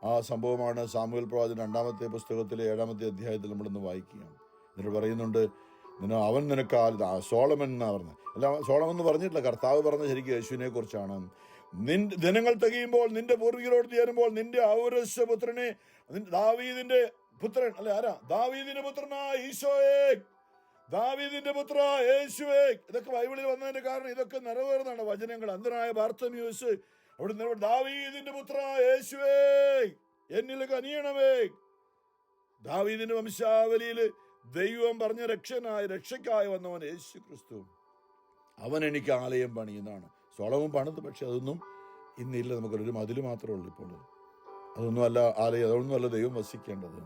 ആ സംഭവമാണ് സാമുവേൽ പ്രവാചകൻ 2-ാമത്തെ പുസ്തകത്തിലെ 7-ാമത്തെ അധ്യായത്തിൽ നമ്മളിന്ന് വായിക്കുക. എന്നിട്ട് പറയുന്നുണ്ട്, അവൻ നിനക്ക് സോളമൻ എന്നാ പറഞ്ഞത്. അല്ല, സോളമൻ എന്ന് പറഞ്ഞിട്ടില്ല, കർത്താവ് പറഞ്ഞ ശരിക്കും യേശുവിനെ കുറിച്ചാണ്. ദിനങ്ങൾ തികയുമ്പോൾ, നിന്റെ പൂർവികരോട് ചേരുമ്പോൾ, നിന്റെ ഔരസ്യപുത്രനെ, ദാവീദിന്റെ പുത്രൻ, അല്ലെ ആരാ? ദാവീദിന്റെ പുത്രനായ ഈശോയെ, ദാവീദിന്റെ പുത്ര യേശുവേ. ഇതൊക്കെ ബൈബിളിൽ വന്നതിന്റെ കാരണം ഇതൊക്കെ നിറവേറുന്നതാണ് വചനങ്ങൾ. അന്ധനായ ബാർത്തമേയുസ് അവിടെ ദാവീദിന്റെ പുത്ര യേശുവേ എന്നിൽ കനിയണമേ. ദാവീദിന്റെ വംശാവലിയിൽ ദൈവം പറഞ്ഞ രക്ഷയ്ക്കായി വന്നവൻ യേശു ക്രിസ്തു. അവൻ എനിക്ക് ആലയം പണിയുന്നതാണ്. സോളമൻ പണിത്, പക്ഷെ അതൊന്നും ഇന്നില്ല. നമുക്കൊരു മതിൽ മാത്രമേ ഉള്ളൂ ഇപ്പോൾ. അതൊന്നും അല്ല ആലയം, അതൊന്നും അല്ല ദൈവം വസിക്കേണ്ടത്.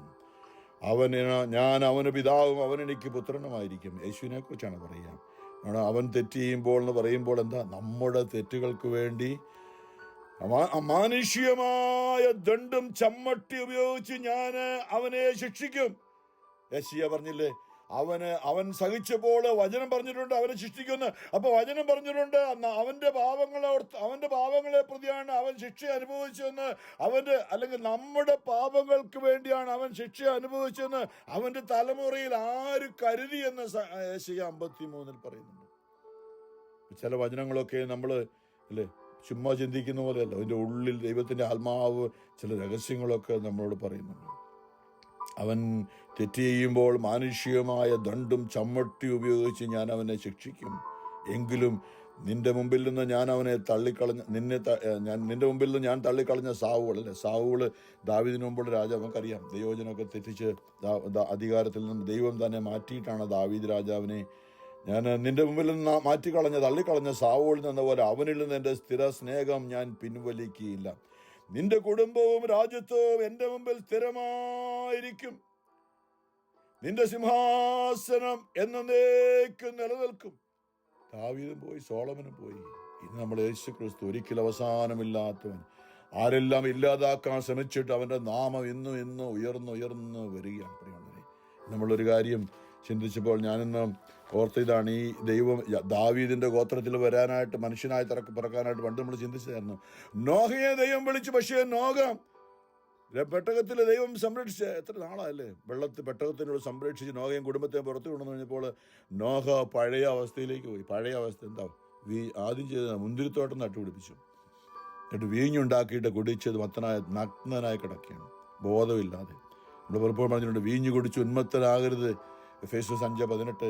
ഞാൻ അവന് പിതാവും അവൻ എനിക്ക് പുത്രനുമായിരിക്കും. യേശുവിനെ കുറിച്ചാണ് പറയുക. അവൻ തെറ്റ് ചെയ്യുമ്പോൾ എന്ന് പറയുമ്പോൾ എന്താ? നമ്മുടെ തെറ്റുകൾക്ക് വേണ്ടി അമാനുഷികമായ ദണ്ഡും ചമ്മട്ടി ഉപയോഗിച്ച് ഞാൻ അവനെ ശിക്ഷിക്കും. യെശയ്യാ പറഞ്ഞില്ലേ, അവൻ സഹിച്ചപ്പോൾ വചനം പറഞ്ഞിട്ടുണ്ട് അവനെ ശിക്ഷിക്കുമെന്ന്. അപ്പൊ വചനം പറഞ്ഞിട്ടുണ്ട് അവന്റെ പാപങ്ങളെ പ്രതിയാണ് അവൻ ശിക്ഷ അനുഭവിച്ചതെന്ന്. അല്ലെങ്കിൽ നമ്മുടെ പാപങ്ങൾക്ക് വേണ്ടിയാണ് അവൻ ശിക്ഷ അനുഭവിച്ചതെന്ന് അവന്റെ തലമുറയിൽ ആര് കരുതിയെന്ന് യെശയ്യാ 53 പറയുന്നുണ്ട്. ചില വചനങ്ങളൊക്കെ നമ്മള്, അല്ലേ, ചുമ്മാ ചിന്തിക്കുന്ന പോലെയല്ല. അതിന്റെ ഉള്ളിൽ ദൈവത്തിന്റെ ആത്മാവ് ചില രഹസ്യങ്ങളൊക്കെ നമ്മളോട് പറയുന്നുണ്ട്. അവൻ തെറ്റ് ചെയ്യുമ്പോൾ മാനുഷികമായ ദണ്ഡും ചമ്മട്ടി ഉപയോഗിച്ച് ഞാൻ അവനെ ശിക്ഷിക്കും. എങ്കിലും നിന്റെ മുമ്പിൽ നിന്ന് ഞാൻ അവനെ തള്ളിക്കളഞ്ഞ നിന്റെ മുമ്പിൽ നിന്ന് ഞാൻ തള്ളിക്കളഞ്ഞ സാവൂൾ, അല്ലെ, സാവൂള് ദാവീദിന് മുമ്പുള്ള രാജാവ്. നമുക്കറിയാം, ദൈവജനമൊക്കെ തെറ്റിച്ച് അധികാരത്തിൽ നിന്ന് ദൈവം തന്നെ മാറ്റിയിട്ടാണ് ദാവീദ് രാജാവിനെ ഞാൻ നിന്റെ മുമ്പിൽ നിന്ന് തള്ളിക്കളഞ്ഞ സാവൂളിൽ നിന്ന പോലെ അവനിൽ നിന്ന് എൻ്റെ സ്ഥിര സ്നേഹം ഞാൻ പിൻവലിക്കുകയില്ല. നിന്റെ കുടുംബവും രാജ്യത്വവും എൻ്റെ മുമ്പിൽ സ്ഥിരമായിരിക്കും. നിന്റെ സിംഹാസനം എന്നേക്കും നിലനിൽക്കും. ദാവീദും പോയി, സോളമനും പോയി. ഇന്ന് നമ്മൾ യേശു ക്രിസ്തു, ഒരിക്കലും അവസാനമില്ലാത്തവൻ. ആരെല്ലാം ഇല്ലാതാക്കാൻ ശ്രമിച്ചിട്ട് അവന്റെ നാമം ഇന്നും ഉയർന്നു വരികയാണ്. പ്രിയമുള്ളവരെ, നമ്മളൊരു കാര്യം ചിന്തിച്ചപ്പോൾ ഞാനിന്ന് ഓർത്തതാണ്, ഈ ദൈവം ദാവീദിന്റെ ഗോത്രത്തിൽ വരാനായിട്ട്, മനുഷ്യനായി പിറക്കാനായിട്ട് പണ്ട് നമ്മൾ ചിന്തിച്ചായിരുന്നു. നോഹയെ ദൈവം വിളിച്ചു, പക്ഷേ നോഹ പെട്ടകത്തിൽ ദൈവം സംരക്ഷിച്ച് എത്ര നാളായല്ലേ, പെട്ടകത്തിനോട് സംരക്ഷിച്ച് നോഹയും കുടുംബത്തെ പുറത്തു കൊണ്ടു കഴിഞ്ഞപ്പോൾ നോഹ പഴയ അവസ്ഥയിലേക്ക് പോയി. പഴയ അവസ്ഥ എന്താ? ആദ്യം ചെയ്ത മുന്തിരിത്തോട്ടം നട്ടുപിടിപ്പിച്ചു, എന്നിട്ട് വീഞ്ഞുണ്ടാക്കിയിട്ട് കുടിച്ചത് നഗ്നനായി കിടക്കുകയാണ്, ബോധമില്ലാതെ. നമ്മൾ പലപ്പോഴും പറഞ്ഞിട്ടുണ്ട്, വീഞ്ഞു കുടിച്ച് ഉന്മത്തനാകരുത്. എഫേസ്യർ 5:18.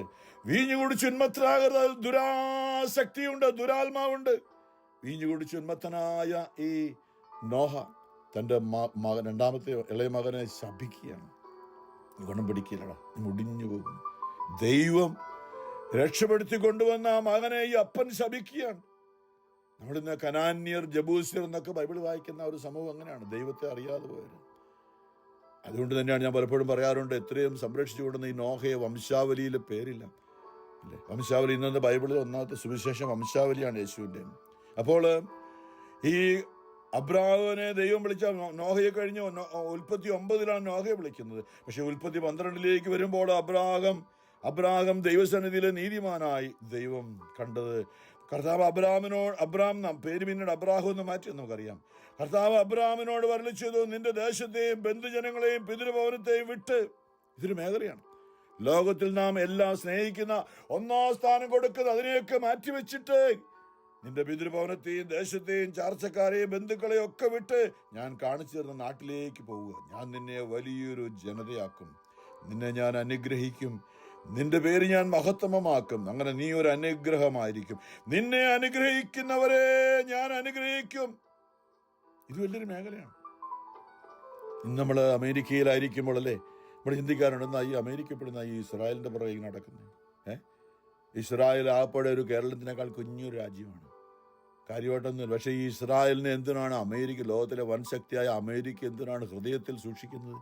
വീഞ്ഞു കുടിച്ച് ഉന്മത്തനാകരുത്, അതിൽ ദുരാസക്തിയുണ്ട്, ദുരാത്മാവുണ്ട്. വീഞ്ഞു കുടിച്ച് ഉന്മത്തനായ ഈ നോഹ തൻ്റെ രണ്ടാമത്തെ ഇളയ മകനെ ശപിക്കുകയാണ്. ഗുണം പിടിക്കില്ലടാ, മുടിഞ്ഞു പോകും. ദൈവം രക്ഷപ്പെടുത്തി കൊണ്ടുവന്ന ആ മകനെ ഈ അപ്പൻ ശപിക്കുകയാണ്. നമ്മളിന്ന് കനാന്യർ, ജബൂസ്യർ എന്നൊക്കെ ബൈബിൾ വായിക്കുന്ന ഒരു സമൂഹം അങ്ങനെയാണ്, ദൈവത്തെ അറിയാതെ പോയത്. അതുകൊണ്ട് തന്നെയാണ് ഞാൻ പലപ്പോഴും പറയാറുണ്ട്, എത്രയും സംരക്ഷിച്ചു കൊണ്ടുവന്ന ഈ നോഹയെ വംശാവലിയിൽ പേരില്ല, അല്ലേ? വംശാവലി ഇന്നത്തെ ബൈബിളിൽ ഒന്നാമത്തെ സുവിശേഷം വംശാവലിയാണ് യേശുവിൻ്റെ. അപ്പോൾ ഈ അബ്രാഹാമിനെ ദൈവം വിളിച്ച നോഹയെ കഴിഞ്ഞ് ഉൽപ്പത്തി 9 നോഹയെ വിളിക്കുന്നത്. പക്ഷെ ഉൽപ്പത്തി 12 വരുമ്പോൾ അബ്രാഹാം ദൈവസന്നിധിയിലെ നീതിമാനായി ദൈവം കണ്ടത്. കർത്താവ് അബ്രാം പേര് പിന്നീട് അബ്രാഹു എന്ന് മാറ്റി നമുക്കറിയാം. കർത്താവ് അബ്രാമിനോട് വരളിച്ചതു, നിന്റെ ദേശത്തെയും ബന്ധുജനങ്ങളെയും പിതൃഭവനത്തെയും വിട്ട്, ഇതൊരു മേഖലയാണ്, ലോകത്തിൽ നാം എല്ലാം സ്നേഹിക്കുന്ന, ഒന്നാം സ്ഥാനം കൊടുക്കുന്ന അതിനെയൊക്കെ മാറ്റിവെച്ചിട്ട് നിന്റെ പിതൃഭവനത്തെയും ദേശത്തെയും ചാർച്ചക്കാരെയും ബന്ധുക്കളെയും ഒക്കെ വിട്ട് ഞാൻ കാണിച്ചു തരുന്ന നാട്ടിലേക്ക് പോവുക. ഞാൻ നിന്നെ വലിയൊരു ജനതയാക്കും, നിന്നെ ഞാൻ അനുഗ്രഹിക്കും, നിന്റെ പേര് ഞാൻ മഹത്തമമാക്കും. അങ്ങനെ നീ ഒരു അനുഗ്രഹമായിരിക്കും. നിന്നെ അനുഗ്രഹിക്കുന്നവരെ ഞാൻ അനുഗ്രഹിക്കും. ഇത് വലിയൊരു മേഖലയാണ്. ഇന്ന് നമ്മൾ അമേരിക്കയിലായിരിക്കുമ്പോൾ അല്ലേ നമ്മൾ ചിന്തിക്കാറുണ്ട്, എന്നാ ഈ അമേരിക്കപ്പെടുന്ന ഈ ഇസ്രായേലിന്റെ പുറകെ നടക്കുന്നത്? ഇസ്രായേൽ ആകപ്പാടെ ഒരു കേരളത്തിനേക്കാൾ കുഞ്ഞൊരു രാജ്യമാണ്, കാര്യമായിട്ടൊന്നുമില്ല. പക്ഷേ ഈ ഇസ്രായേലിനെ എന്തിനാണ് അമേരിക്ക, ലോകത്തിലെ വൻ ശക്തിയായ അമേരിക്ക എന്തിനാണ് ഹൃദയത്തിൽ സൂക്ഷിക്കുന്നത്?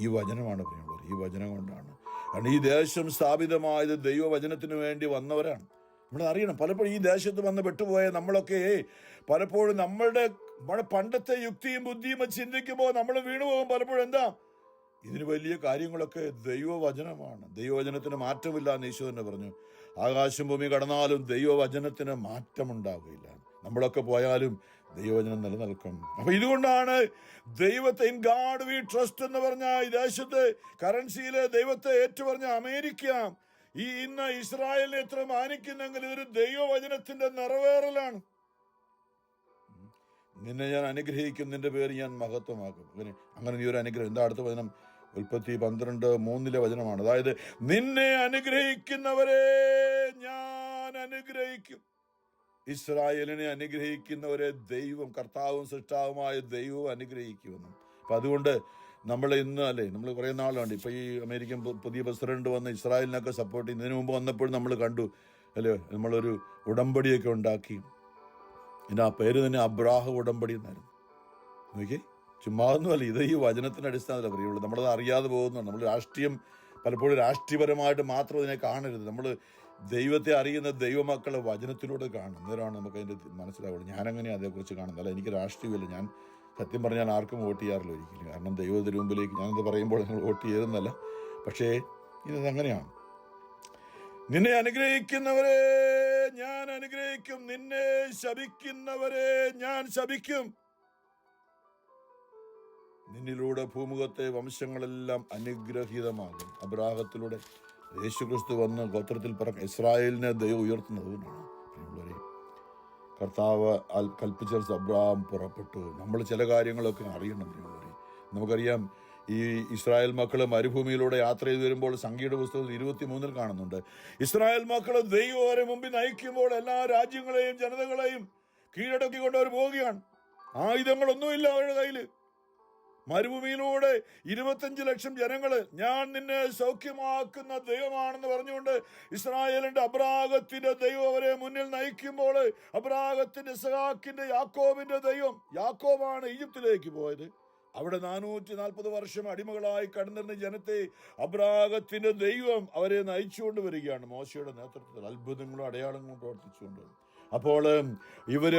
ഈ വചനമാണ് പ്രിയമുള്ളവർ. ഈ വചനം കൊണ്ടാണ്. കാരണം ഈ ദേശം സ്ഥാപിതമായത് ദൈവവചനത്തിന് വേണ്ടി വന്നവരാണ്. നമ്മൾ അറിയണം, പലപ്പോഴും ഈ ദേശത്ത് വന്ന് പെട്ടുപോയ നമ്മളൊക്കെ പലപ്പോഴും നമ്മുടെ പണ്ടത്തെ യുക്തിയും ബുദ്ധിയും ചിന്തിക്കുമ്പോൾ നമ്മൾ വീണുപോകും. പലപ്പോഴും എന്താ, ഇതിന് വലിയ കാര്യങ്ങളൊക്കെ ദൈവവചനമാണ്. ദൈവവചനത്തിന് മാറ്റമില്ല എന്ന് ഈശോ തന്നെ പറഞ്ഞു. ആകാശം ഭൂമി കടന്നാലും ദൈവവചനത്തിന് മാറ്റമുണ്ടാവുകയില്ല. നമ്മളൊക്കെ പോയാലും ദൈവവചനം നിലനിൽക്കും. അപ്പൊ ഇതുകൊണ്ടാണ് ദൈവത്തെ, ഇൻ ഗാഡ് വി ട്രസ്റ്റ് എന്ന് പറഞ്ഞ ഈ ദേശത്ത് കറൻസിയിലെ ദൈവത്തെ ഏറ്റുപറഞ്ഞ അമേരിക്ക ഈ ഇന്ന് ഇസ്രായേലിനെ എത്ര മാനിക്കുന്നെങ്കിൽ ഇതൊരു ദൈവവചനത്തിന്റെ നിറവേറലാണ്. നിന്നെ ഞാൻ അനുഗ്രഹിക്കും, നിന്റെ പേര് ഞാൻ മഹത്വമാക്കും. അങ്ങനെ നീ ഒരു അനുഗ്രഹം. എന്താ അടുത്ത വചനം? ഉൽപ്പത്തി 12:3 വചനമാണ്. അതായത് നിന്നെ അനുഗ്രഹിക്കുന്നവരെ ഞാൻ അനുഗ്രഹിക്കും. ഇസ്രായേലിനെ അനുഗ്രഹിക്കുന്നവരെ ദൈവം, കർത്താവും സൃഷ്ടാവുമായ ദൈവവും അനുഗ്രഹിക്കുമെന്നും. അപ്പം അതുകൊണ്ട് നമ്മൾ ഇന്ന് അല്ലേ, നമ്മൾ കുറേ നാളുണ്ട് ഇപ്പം ഈ അമേരിക്കൻ പുതിയ പ്രസിഡന്റ് വന്ന് ഇസ്രായേലിനൊക്കെ സപ്പോർട്ട് ചെയ്യുന്നതിന് മുമ്പ് വന്നപ്പോഴും നമ്മൾ കണ്ടു അല്ലേ, നമ്മളൊരു ഉടമ്പടിയൊക്കെ ഉണ്ടാക്കി. ആ പേര് തന്നെ അബ്രാഹം ഉടമ്പടി എന്നായിരുന്നു. നോക്കിയേ, ചുമ്മാതൊന്നുമല്ല, ഇത് ഈ വചനത്തിൻ്റെ അടിസ്ഥാനത്തിലാണ് പ്രിയമുള്ളത്. നമ്മളത് അറിയാതെ പോകുന്നുണ്ട്. നമ്മൾ രാഷ്ട്രീയം പലപ്പോഴും രാഷ്ട്രീയപരമായിട്ട് മാത്രം ഇതിനെ കാണരുത്. നമ്മൾ ദൈവത്തെ അറിയുന്ന ദൈവമക്കളെ വചനത്തിലൂടെ കാണും. അന്നേരമാണ് നമുക്ക് അതിൻ്റെ മനസ്സിലാവുള്ളൂ. ഞാനങ്ങനെയാണ് അതേക്കുറിച്ച് കാണുന്നത്. അല്ല, എനിക്ക് രാഷ്ട്രീയമില്ല. ഞാൻ സത്യം പറഞ്ഞാൽ ആർക്കും വോട്ട് ചെയ്യാറില്ല ഒരിക്കലും. കാരണം ദൈവത്തിന് മുമ്പിലേക്ക് ഞാനിത് പറയുമ്പോൾ നിങ്ങൾ വോട്ട് ചെയ്തെന്നല്ല, പക്ഷേ ഇതങ്ങനെയാണ്. നിന്നെ അനുഗ്രഹിക്കുന്നവരെ ഞാൻ അനുഗ്രഹിക്കും, നിന്നെ ശപിക്കുന്നവരെ ഞാൻ ശപിക്കും. നിന്നിലൂടെ ഭൂമുഖത്തെ വംശങ്ങളെല്ലാം അനുഗ്രഹീതമാകും. അബ്രാഹത്തിലൂടെ യേശുക്രിസ്തു വന്ന് ഗോത്രത്തിൽ പറ ഇസ്രായേലിനെ ദൈവം ഉയർത്തുന്നത് കൊണ്ടാണ്. കർത്താവ് കൽപ്പിച്ച അബ്രാഹാം പുറപ്പെട്ടു. നമ്മൾ ചില കാര്യങ്ങളൊക്കെ അറിയണം. നമുക്കറിയാം, ഈ ഇസ്രായേൽ മക്കള് മരുഭൂമിയിലൂടെ യാത്ര ചെയ്ത് വരുമ്പോൾ സംഖ്യയുടെ പുസ്തകത്തിൽ 23 കാണുന്നുണ്ട്. ഇസ്രായേൽ മക്കള് ദൈവം അവരെ മുമ്പിൽ നയിക്കുമ്പോൾ എല്ലാ രാജ്യങ്ങളെയും ജനതകളെയും കീഴടക്കിക്കൊണ്ട് അവർ പോവുകയാണ്. ആയുധങ്ങളൊന്നുമില്ല അവരുടെ കയ്യില്. മരുഭൂമിയിലൂടെ 25 ലക്ഷം ജനങ്ങള് ഞാൻ നിന്നെ സൗഖ്യമാക്കുന്ന ദൈവമാണെന്ന് പറഞ്ഞുകൊണ്ട് ഇസ്രായേലിന്റെ അബ്രാഹത്തിന്റെ ദൈവം അവരെ മുന്നിൽ നയിക്കുമ്പോൾ, അബ്രാഹത്തിന്റെ ഇസ്ഹാക്കിന്റെ യാക്കോബിന്റെ ദൈവം, യാക്കോബാണ് ഈജിപ്തിലേക്ക് പോയത്. അവിടെ 440 വർഷം അടിമകളായി കടന്നിരുന്ന ജനത്തെ അബ്രാഹത്തിന്റെ ദൈവം അവരെ നയിച്ചുകൊണ്ട് വരികയാണ്. മോശയുടെ നേതൃത്വത്തിൽ അത്ഭുതങ്ങളും അടയാളങ്ങളും പ്രവർത്തിച്ചുകൊണ്ട്. അപ്പോൾ ഇവരെ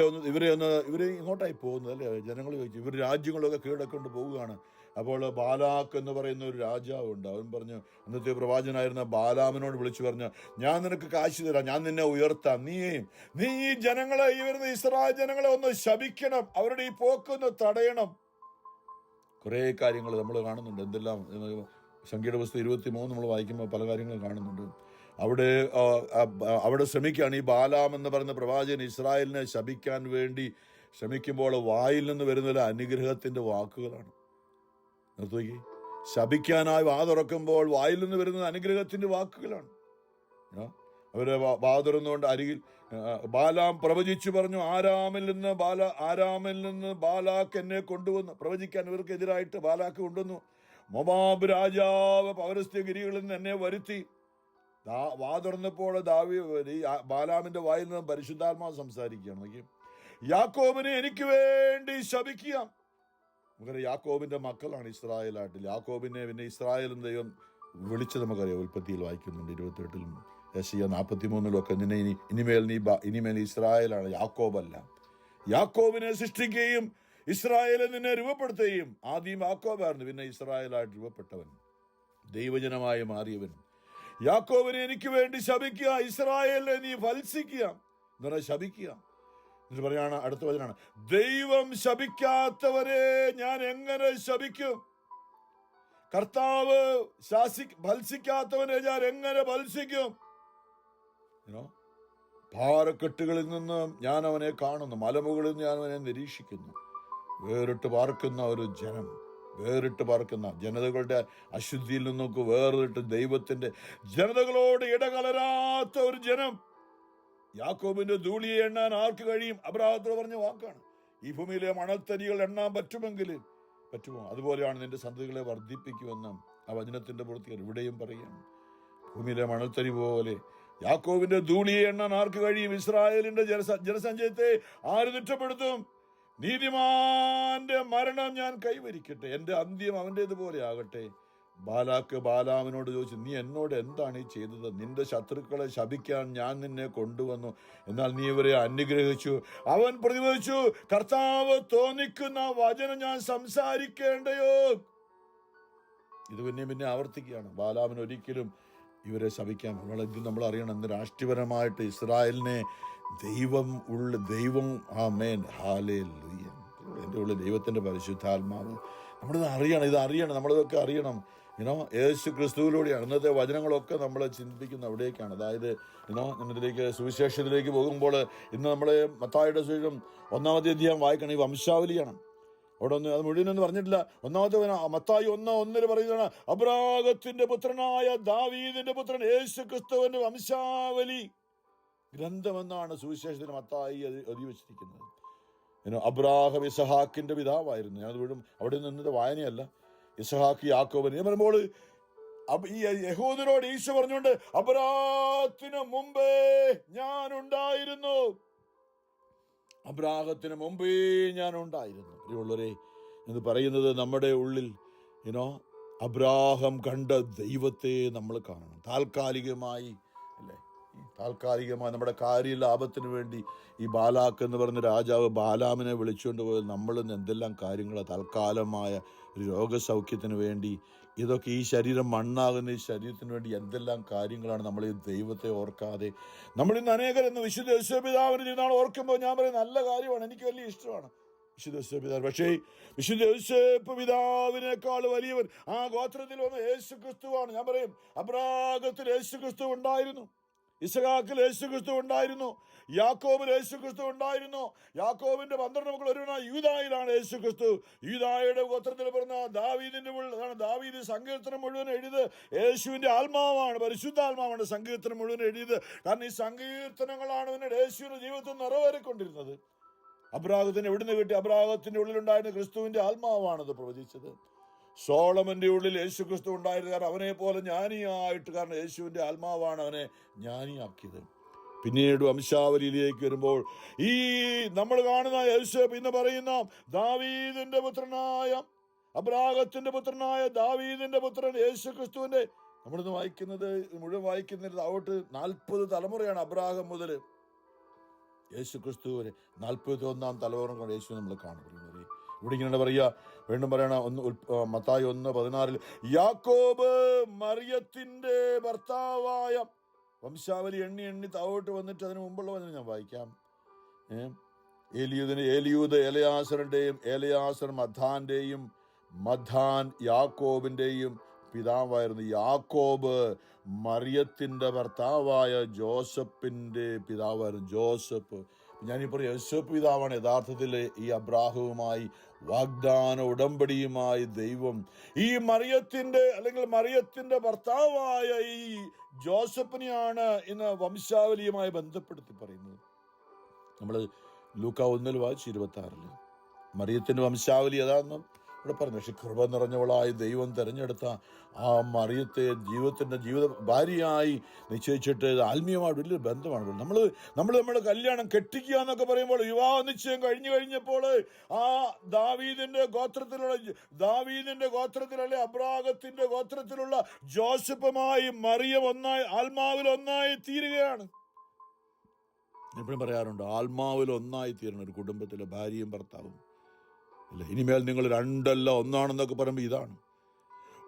ഇങ്ങോട്ടായി പോകുന്നത് അല്ലേ? ജനങ്ങൾ ചോദിച്ചു, ഇവർ രാജ്യങ്ങളൊക്കെ കീഴടക്കൊണ്ട് പോവുകയാണ്. അപ്പോൾ ബാലാക്ക് എന്ന് പറയുന്ന ഒരു രാജാവുണ്ട്. അവൻ പറഞ്ഞു, അന്നത്തെ പ്രവാചകനായിരുന്ന ബാലാമിനോട് വിളിച്ചു പറഞ്ഞു, ഞാൻ നിനക്ക് കാശ് തരാം, ഞാൻ നിന്നെ ഉയർത്താം, നീ ഈ ജനങ്ങളെ, ഈ വരുന്ന ഇസ്രായേൽ ജനങ്ങളെ ഒന്ന് ശപിക്കണം, അവരുടെ ഈ പോക്കൊന്ന് തടയണം. കുറേ കാര്യങ്ങൾ നമ്മൾ കാണുന്നുണ്ട്. എന്തെല്ലാം സംഖ്യയുടെ പുസ്തകം 23 നമ്മൾ വായിക്കുമ്പോൾ പല കാര്യങ്ങളും കാണുന്നുണ്ട്. അവിടെ ശ്രമിക്കുകയാണ്. ഈ ബാലാം എന്ന് പറയുന്ന പ്രവാചകൻ ഇസ്രായേലിനെ ശപിക്കാൻ വേണ്ടി ശ്രമിക്കുമ്പോൾ വായിൽ നിന്ന് വരുന്നത് അനുഗ്രഹത്തിന്റെ വാക്കുകളാണ്. നിർത്തുകയും ശപിക്കാനായി വാ തുറക്കുമ്പോൾ വായിൽ നിന്ന് വരുന്നത് അനുഗ്രഹത്തിന്റെ വാക്കുകളാണ്. അവരെ വാ തുറന്നുകൊണ്ട് അരികിൽ ബാലാം പ്രവചിച്ചു പറഞ്ഞു, ആരാമിൽ നിന്ന് ബാലാക്ക് എന്നെ കൊണ്ടുവന്നു. പ്രവചിക്കാൻ ഇവർക്കെതിരായിട്ട് ബാലാക്ക് കൊണ്ടുവന്നു. മോവാബ് രാജാവ് പൗരസ്ത്യഗിരികളിൽ നിന്ന് എന്നെ വരുത്തി. വാ തുറന്നപ്പോൾ ബാലാമിന്റെ വായിൽ നിന്ന് പരിശുദ്ധാത്മാവ് സംസാരിക്കുകയാണ്. യാക്കോബിനെ എനിക്ക് വേണ്ടി ശപിക്കുക. നമുക്കറിയാം, യാക്കോബിന്റെ മക്കളാണ് ഇസ്രായേലായിട്ട്. യാക്കോബിനെ പിന്നെ ഇസ്രായേലും ദൈവം വിളിച്ചത് നമുക്കറിയാം. ഉൽപ്പത്തിയിൽ വായിക്കുന്നുണ്ട്, 28-ലും യെശയ്യാ 43-ലും ഒക്കെ. ഇനിമേൽ ഇസ്രായേലാണ്, യാക്കോബല്ല. യാക്കോബിനെ സൃഷ്ടിക്കുകയും ഇസ്രായേലിൽ നിന്നെ രൂപപ്പെടുത്തുകയും. ആദ്യം യാക്കോബായിരുന്നു, പിന്നെ ഇസ്രായേലായിട്ട് രൂപപ്പെട്ടവൻ, ദൈവജനമായി മാറിയവൻ. യാക്കോബിനെ എനിക്ക് വേണ്ടി ശപിക്കുക, ഇസ്രായേലിനെ നീ വത്സിക്കുക എന്ന് പറഞ്ഞാൽ ശപിക്കുക. എന്നിട്ട് പറയാണ്, അടുത്ത വചനാണ്, ദൈവം ശപിക്കാത്തവരെ ഞാൻ എങ്ങനെ ശപിക്കും? കർത്താവ് ഭത്സിക്കാത്തവനെ ഞാൻ എങ്ങനെ ഭത്സിക്കും? പാറക്കെട്ടുകളിൽ നിന്ന് ഞാൻ അവനെ കാണുന്നു, മലമുകളിൽ നിന്ന് ഞാൻ അവനെ നിരീക്ഷിക്കുന്നു. വേറിട്ട് പാർക്കുന്ന ഒരു ജനം, വേറിട്ട് പാർക്കുന്ന ജനതകളുടെ അശുദ്ധിയിൽ നിന്നൊക്കെ വേറിട്ട് ദൈവത്തിന്റെ ജനതകളോട് ഇടകലരാത്ത ഒരു ജനം. യാക്കോബിന്റെ ധൂളിയെ എണ്ണാൻ ആർക്ക് കഴിയും? അബ്രാഹത്തോട് പറഞ്ഞ വാക്കാണ്. ഈ ഭൂമിയിലെ മണൽത്തരികൾ എണ്ണാൻ പറ്റുമോ? അതുപോലെയാണ് നിന്റെ സന്തതികളെ വർദ്ധിപ്പിക്കുമെന്ന് ആ വചനത്തിന്റെ പൂർത്തികൾ ഇവിടെയും പറയുകയാണ്. ഭൂമിയിലെ മണൽത്തരി പോലെ യാക്കോബിന്റെ ധൂളിയെ എണ്ണാൻ ആർക്ക് കഴിയും? ഇസ്രായേലിന്റെ ജനസഞ്ചയത്തെ ആര് തിട്ടപ്പെടുത്തും? നീതിമാന്റെ മരണം ഞാൻ കൈവരിക്കട്ടെ, എന്റെ അന്ത്യം അവൻ്റേതുപോലെ ആകട്ടെ. ബാലാക്ക് ബാലാമിനോട് ചോദിച്ചു, നീ എന്നോട് എന്താണ് ഈ ചെയ്തത്? നിന്റെ ശത്രുക്കളെ ശപിക്കാൻ ഞാൻ നിന്നെ കൊണ്ടുവന്നു, എന്നാൽ നീ ഇവരെ അനുഗ്രഹിച്ചു. അവൻ പ്രതിവദിച്ചു, കർത്താവ് തോന്നിക്കുന്ന വചനം ഞാൻ സംസാരിക്കേണ്ടയോ? ഇത് പിന്നെ ആവർത്തിക്കുകയാണ്. ബാലാമിന് ഒരിക്കലും ഇവരെ ശപിക്കാൻ നമ്മൾ അറിയണം. ഇന്ന് രാഷ്ട്രീയപരമായിട്ട് ഇസ്രായേലിനെ ദൈവം ആമേൻ ഹല്ലേലൂയ, എൻ്റെ ഉള്ളിൽ ദൈവത്തിൻ്റെ പരിശുദ്ധാത്മാവ് നമ്മളിത് അറിയണം, നമ്മളിതൊക്കെ അറിയണം. യേശു ക്രിസ്തുവിലൂടെയാണ് ഇന്നത്തെ വചനങ്ങളൊക്കെ നമ്മളെ ചിന്തിക്കുന്ന അവിടേക്കാണ്. അതായത് നമ്മളിതിലേക്ക് സുവിശേഷത്തിലേക്ക് പോകുമ്പോൾ ഇന്ന് നമ്മൾ മത്തായിയുടെ സുവിശേഷം 1-ാമത്തെ അധ്യായം വായിക്കണം. ഈ വംശാവലിയാണ്. അവിടെ അത് മുഴുവനൊന്നും പറഞ്ഞിട്ടില്ല. 1-ാമത്തെ മത്തായി 1:1 പറയുന്നതാണ്, അബ്രാഹത്തിന്റെ പുത്രനായ ദാവീദിന്റെ പുത്രൻ യേശു ക്രിസ്തുവിന്റെ വംശാവലി ഗ്രന്ഥമെന്നാണ് സുവിശേഷത്തിന് മത്തായി അധിവച്ചിരിക്കുന്നത്. അബ്രാഹം ഇസഹാക്കിന്റെ പിതാവായിരുന്നു. ഞാനത് വീണ്ടും അവിടെ നിന്നത് വായനയല്ല. ഇസഹാക്ക് യാക്കോബിന് ഞാൻ പറയുമ്പോൾ ഈ യഹൂദരോട് ഈശോ പറഞ്ഞുകൊണ്ട്, അബ്രാഹത്തിന് മുമ്പേ ഞാൻ ഉണ്ടായിരുന്നു, അബ്രാഹത്തിന് മുമ്പേ ഞാൻ ഉണ്ടായിരുന്നു. പ്രിയമുള്ളവരെ, എന്ന് പറയുന്നത് നമ്മുടെ ഉള്ളിൽ അബ്രാഹം കണ്ട ദൈവത്തെ നമ്മൾ കാണണം. താൽക്കാലികമായി നമ്മുടെ കാര്യലാഭത്തിന് വേണ്ടി ഈ ബാലാക്ക് എന്ന് പറഞ്ഞ രാജാവ് ബാലാമിനെ വിളിച്ചുകൊണ്ട് പോയത് നമ്മൾ എന്തെല്ലാം കാര്യങ്ങളാണ് തൽക്കാലമായ ഒരു രോഗസൗഖ്യത്തിന് വേണ്ടി. ഇതൊക്കെ ഈ ശരീരം മണ്ണാകുന്ന ഈ ശരീരത്തിന് വേണ്ടി എന്തെല്ലാം കാര്യങ്ങളാണ് നമ്മൾ ഈ ദൈവത്തെ ഓർക്കാതെ. നമ്മളിന്ന് അനേകരെന്ന് വിശുദ്ധ യേശുപിതാവിന് തിരുനാൾ ഓർക്കുമ്പോൾ ഞാൻ പറയും നല്ല കാര്യമാണ്, എനിക്ക് വലിയ ഇഷ്ടമാണ് വിശുദ്ധ യേശുപിതാവ്. പക്ഷേ വിശുദ്ധ യേശു പിതാവിനേക്കാൾ വലിയവൻ ആ ഗോത്രത്തിൽ വന്ന യേശു ക്രിസ്തുവാണ്. ഞാൻ പറയും, അബ്രാഹത്തിൽ യേശു ക്രിസ്തു ഉണ്ടായിരുന്നു, ഇസഹാക്കിൽ യേശു ക്രിസ്തു ഉണ്ടായിരുന്നു, യാക്കോബിൽ യേശു ക്രിസ്തു ഉണ്ടായിരുന്നു. യാക്കോബിന്റെ 12 മക്കൾ ഒരുവനായ യൂദായിലാണ് യേശു ക്രിസ്തു. യൂദായുടെ ഗോത്രത്തിൽ പിറന്ന ദാവീദ് സങ്കീർത്തനം മുഴുവൻ എഴുതിയത് യേശുവിന്റെ ആത്മാവാണ്, പരിശുദ്ധാത്മാവാണ് സങ്കീർത്തനം മുഴുവൻ എഴുതിയത്. കാരണം ഈ സങ്കീർത്തനങ്ങളാണ് പിന്നീട് യേശുവിന്റെ ജീവിതത്തിൽ നിറവേറിക്കൊണ്ടിരുന്നത്. അബ്രാഹത്തിന് എവിടുന്ന് കിട്ടി? അബ്രാഹത്തിന്റെ ഉള്ളിലുണ്ടായിരുന്ന ക്രിസ്തുവിന്റെ ആത്മാവാണത് പ്രവചിച്ചത്. സോളമന്റെ ഉള്ളിൽ യേശു ക്രിസ്തു ഉണ്ടായിരുന്നു. കാരണം അവനെ പോലെ ജ്ഞാനിയായിട്ട്, കാരണം യേശുവിന്റെ ആത്മാവാണ് അവനെ ജ്ഞാനിയാക്കിയത്. പിന്നീട് വംശാവലിയിലേക്ക് വരുമ്പോൾ ഈ നമ്മൾ കാണുന്ന യേശു എന്ന് പറയുന്ന ദാവീദിന്റെ പുത്രനായ അബ്രാഹത്തിന്റെ പുത്രനായ ദാവീദിന്റെ പുത്രൻ യേശു ക്രിസ്തുവിന്റെ നമ്മളിന്ന് വായിക്കുന്നത് മുഴുവൻ വായിക്കുന്നത് ആവട്ട് 40 തലമുറയാണ് അബ്രാഹം മുതൽ യേശു ക്രിസ്തു വരെ 41-ാം തലമുറ കൊണ്ട് യേശു നമ്മൾ കാണുന്നത്. ഇവിടെ ഇങ്ങനെ പറയുക, വീണ്ടും പറയണ മത്തായി 1:16 യാക്കോബ് മറിയത്തിന്റെ ഭർത്താവായ വംശാവലി എണ്ണി താവോട്ട് വന്നിട്ട് അതിന് മുമ്പുള്ള വചനം ഞാൻ വായിക്കാം. ഏലിയൂദ് എലയാസറിന്റെയും എലയാസർ മദ്ദാന്റെയും മദ്ദാൻ യാക്കോബിന്റെയും പിതാവായിരുന്നു. യാക്കോബ് മറിയത്തിന്റെ ഭർത്താവായ ജോസഫിന്റെ പിതാവായിരുന്നു. ജോസഫ്, ഞാനിപ്പോൾ യോസേപ്പ് പിതാവാണ് യഥാർത്ഥത്തിൽ ഈ അബ്രാഹവുമായി വാഗ്ദാന ഉടമ്പടിയുമായി ദൈവം ഈ മറിയത്തിന്റെ ഭർത്താവായ ഈ ജോസഫിനെയാണ് ഇന്ന് വംശാവലിയുമായി ബന്ധപ്പെടുത്തി പറയുന്നത്. നമ്മൾ ലൂക്ക 1 വായിച്ചു 26 മറിയത്തിന്റെ വംശാവലി അതാണെന്ന് ഇവിടെ പറഞ്ഞു. പക്ഷെ കൃപ നിറഞ്ഞവളായി ദൈവം തെരഞ്ഞെടുത്ത ആ മറിയത്തെ ജീവിത ഭാര്യയായി നിശ്ചയിച്ചിട്ട് ആത്മീയമായിട്ട് വലിയൊരു ബന്ധമാണ്. നമ്മൾ നമ്മുടെ കല്യാണം കെട്ടിക്കുക എന്നൊക്കെ പറയുമ്പോൾ വിവാഹ നിശ്ചയം കഴിഞ്ഞപ്പോൾ ആ ദാവീദിന്റെ ഗോത്രത്തിലുള്ള അബ്രാഹത്തിന്റെ ഗോത്രത്തിലുള്ള ജോസഫുമായി മറിയം ഒന്നായി ആത്മാവിൽ ഒന്നായി തീരുകയാണ്. എപ്പോഴും പറയാറുണ്ട്, ആത്മാവിൽ ഒന്നായി തീരണം ഒരു കുടുംബത്തിലെ ഭാര്യയും ഭർത്താവും. അല്ലെ, ഇനിമേൽ നിങ്ങൾ 2 അല്ല 1 ആണെന്നൊക്കെ പറയുമ്പോൾ ഇതാണ്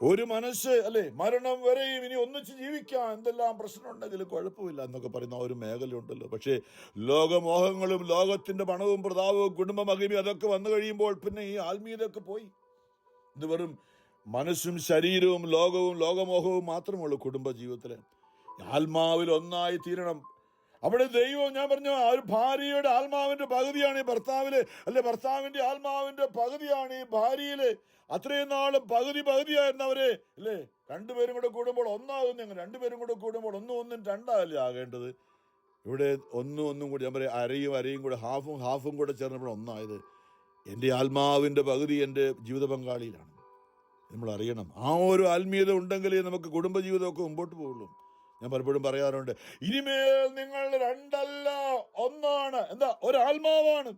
ഒരു മനസ്സ്, അല്ലെ, മരണം വരെയും ഇനി ഒന്നിച്ച് ജീവിക്കാം, എന്തെല്ലാം പ്രശ്നം ഉണ്ടെങ്കിലും കുഴപ്പമില്ല എന്നൊക്കെ പറയുന്ന ഒരു മേഖല ഉണ്ടല്ലോ. പക്ഷേ ലോകമോഹങ്ങളും ലോകത്തിന്റെ പണവും പ്രതാപവും കുടുംബ മഹിമയും അതൊക്കെ വന്നു കഴിയുമ്പോൾ പിന്നെ ഈ ആത്മീയതയൊക്കെ പോയി. ഇത് വെറും മനസ്സും ശരീരവും ലോകവും ലോകമോഹവും മാത്രമുള്ളൂ കുടുംബ ജീവിതത്തിൽ. ആത്മാവിൽ ഒന്നായി തീരണം. അവിടെ ദൈവം, ഞാൻ പറഞ്ഞു, ആ ഒരു ഭാര്യയുടെ ആത്മാവിന്റെ പകുതിയാണ് ഈ ഭർത്താവില്, അല്ലെ ഭർത്താവിന്റെ ആത്മാവിന്റെ പകുതിയാണ് ഈ ഭാര്യയില്. അത്രയും നാളും പകുതിയായിരുന്നവരെ, അല്ലേ? രണ്ടുപേരും കൂടെ കൂടുമ്പോൾ ഒന്നാകുന്നു. അങ്ങനെ രണ്ടുപേരും കൂടെ കൂടുമ്പോൾ ഒന്നും രണ്ടാകല്ലേ ആകേണ്ടത്. ഇവിടെ ഒന്നും കൂടി, ഞാൻ പറയാം, അരയും കൂടെ ഹാഫും കൂടെ ചേർന്നപ്പോൾ ഒന്നായത്. എൻ്റെ ആത്മാവിൻ്റെ പകുതി എൻ്റെ ജീവിത പങ്കാളിയിലാണ്. നമ്മൾ അറിയണം. ആ ഒരു ആത്മീയത ഉണ്ടെങ്കിലേ നമുക്ക് കുടുംബജീവിതമൊക്കെ മുമ്പോട്ട് പോകുള്ളൂ. ഞാൻ പലപ്പോഴും പറയാറുണ്ട്, ഇനിമേൽ നിങ്ങൾ രണ്ടല്ല ഒന്നാണ്. എന്താ? ഒരാത്മാവാണ്.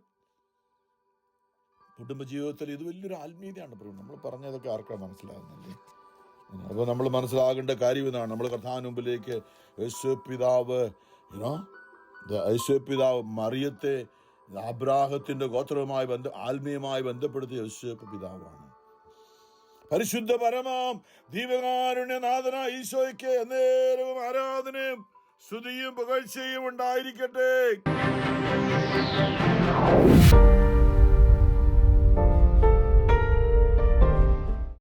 കുടുംബജീവിതത്തിൽ ഇത് വലിയൊരു ആത്മീയതയാണ്. നമ്മൾ പറഞ്ഞതൊക്കെ ആർക്കാണ് മനസ്സിലാകുന്നില്ലേ? അപ്പോൾ നമ്മൾ മനസ്സിലാകേണ്ട കാര്യം ഇതാണ്. നമ്മൾ കർത്താവിന് മുമ്പിലേക്ക് യേശുപിതാവ് മറിയത്തെ അബ്രാഹത്തിന്റെ ഗോത്രവുമായി ആത്മീയമായി ബന്ധപ്പെടുത്തിയ യേശുപിതാവാണ്. പരിശുദ്ധ പരമാം ദീപകാരുണ്യനാഥനായ ഈശോയ്ക്ക് എന്നേരവും ആരാധനയും സ്തുതിയും പുകഴ്ചയും ഉണ്ടായിരിക്കട്ടെ.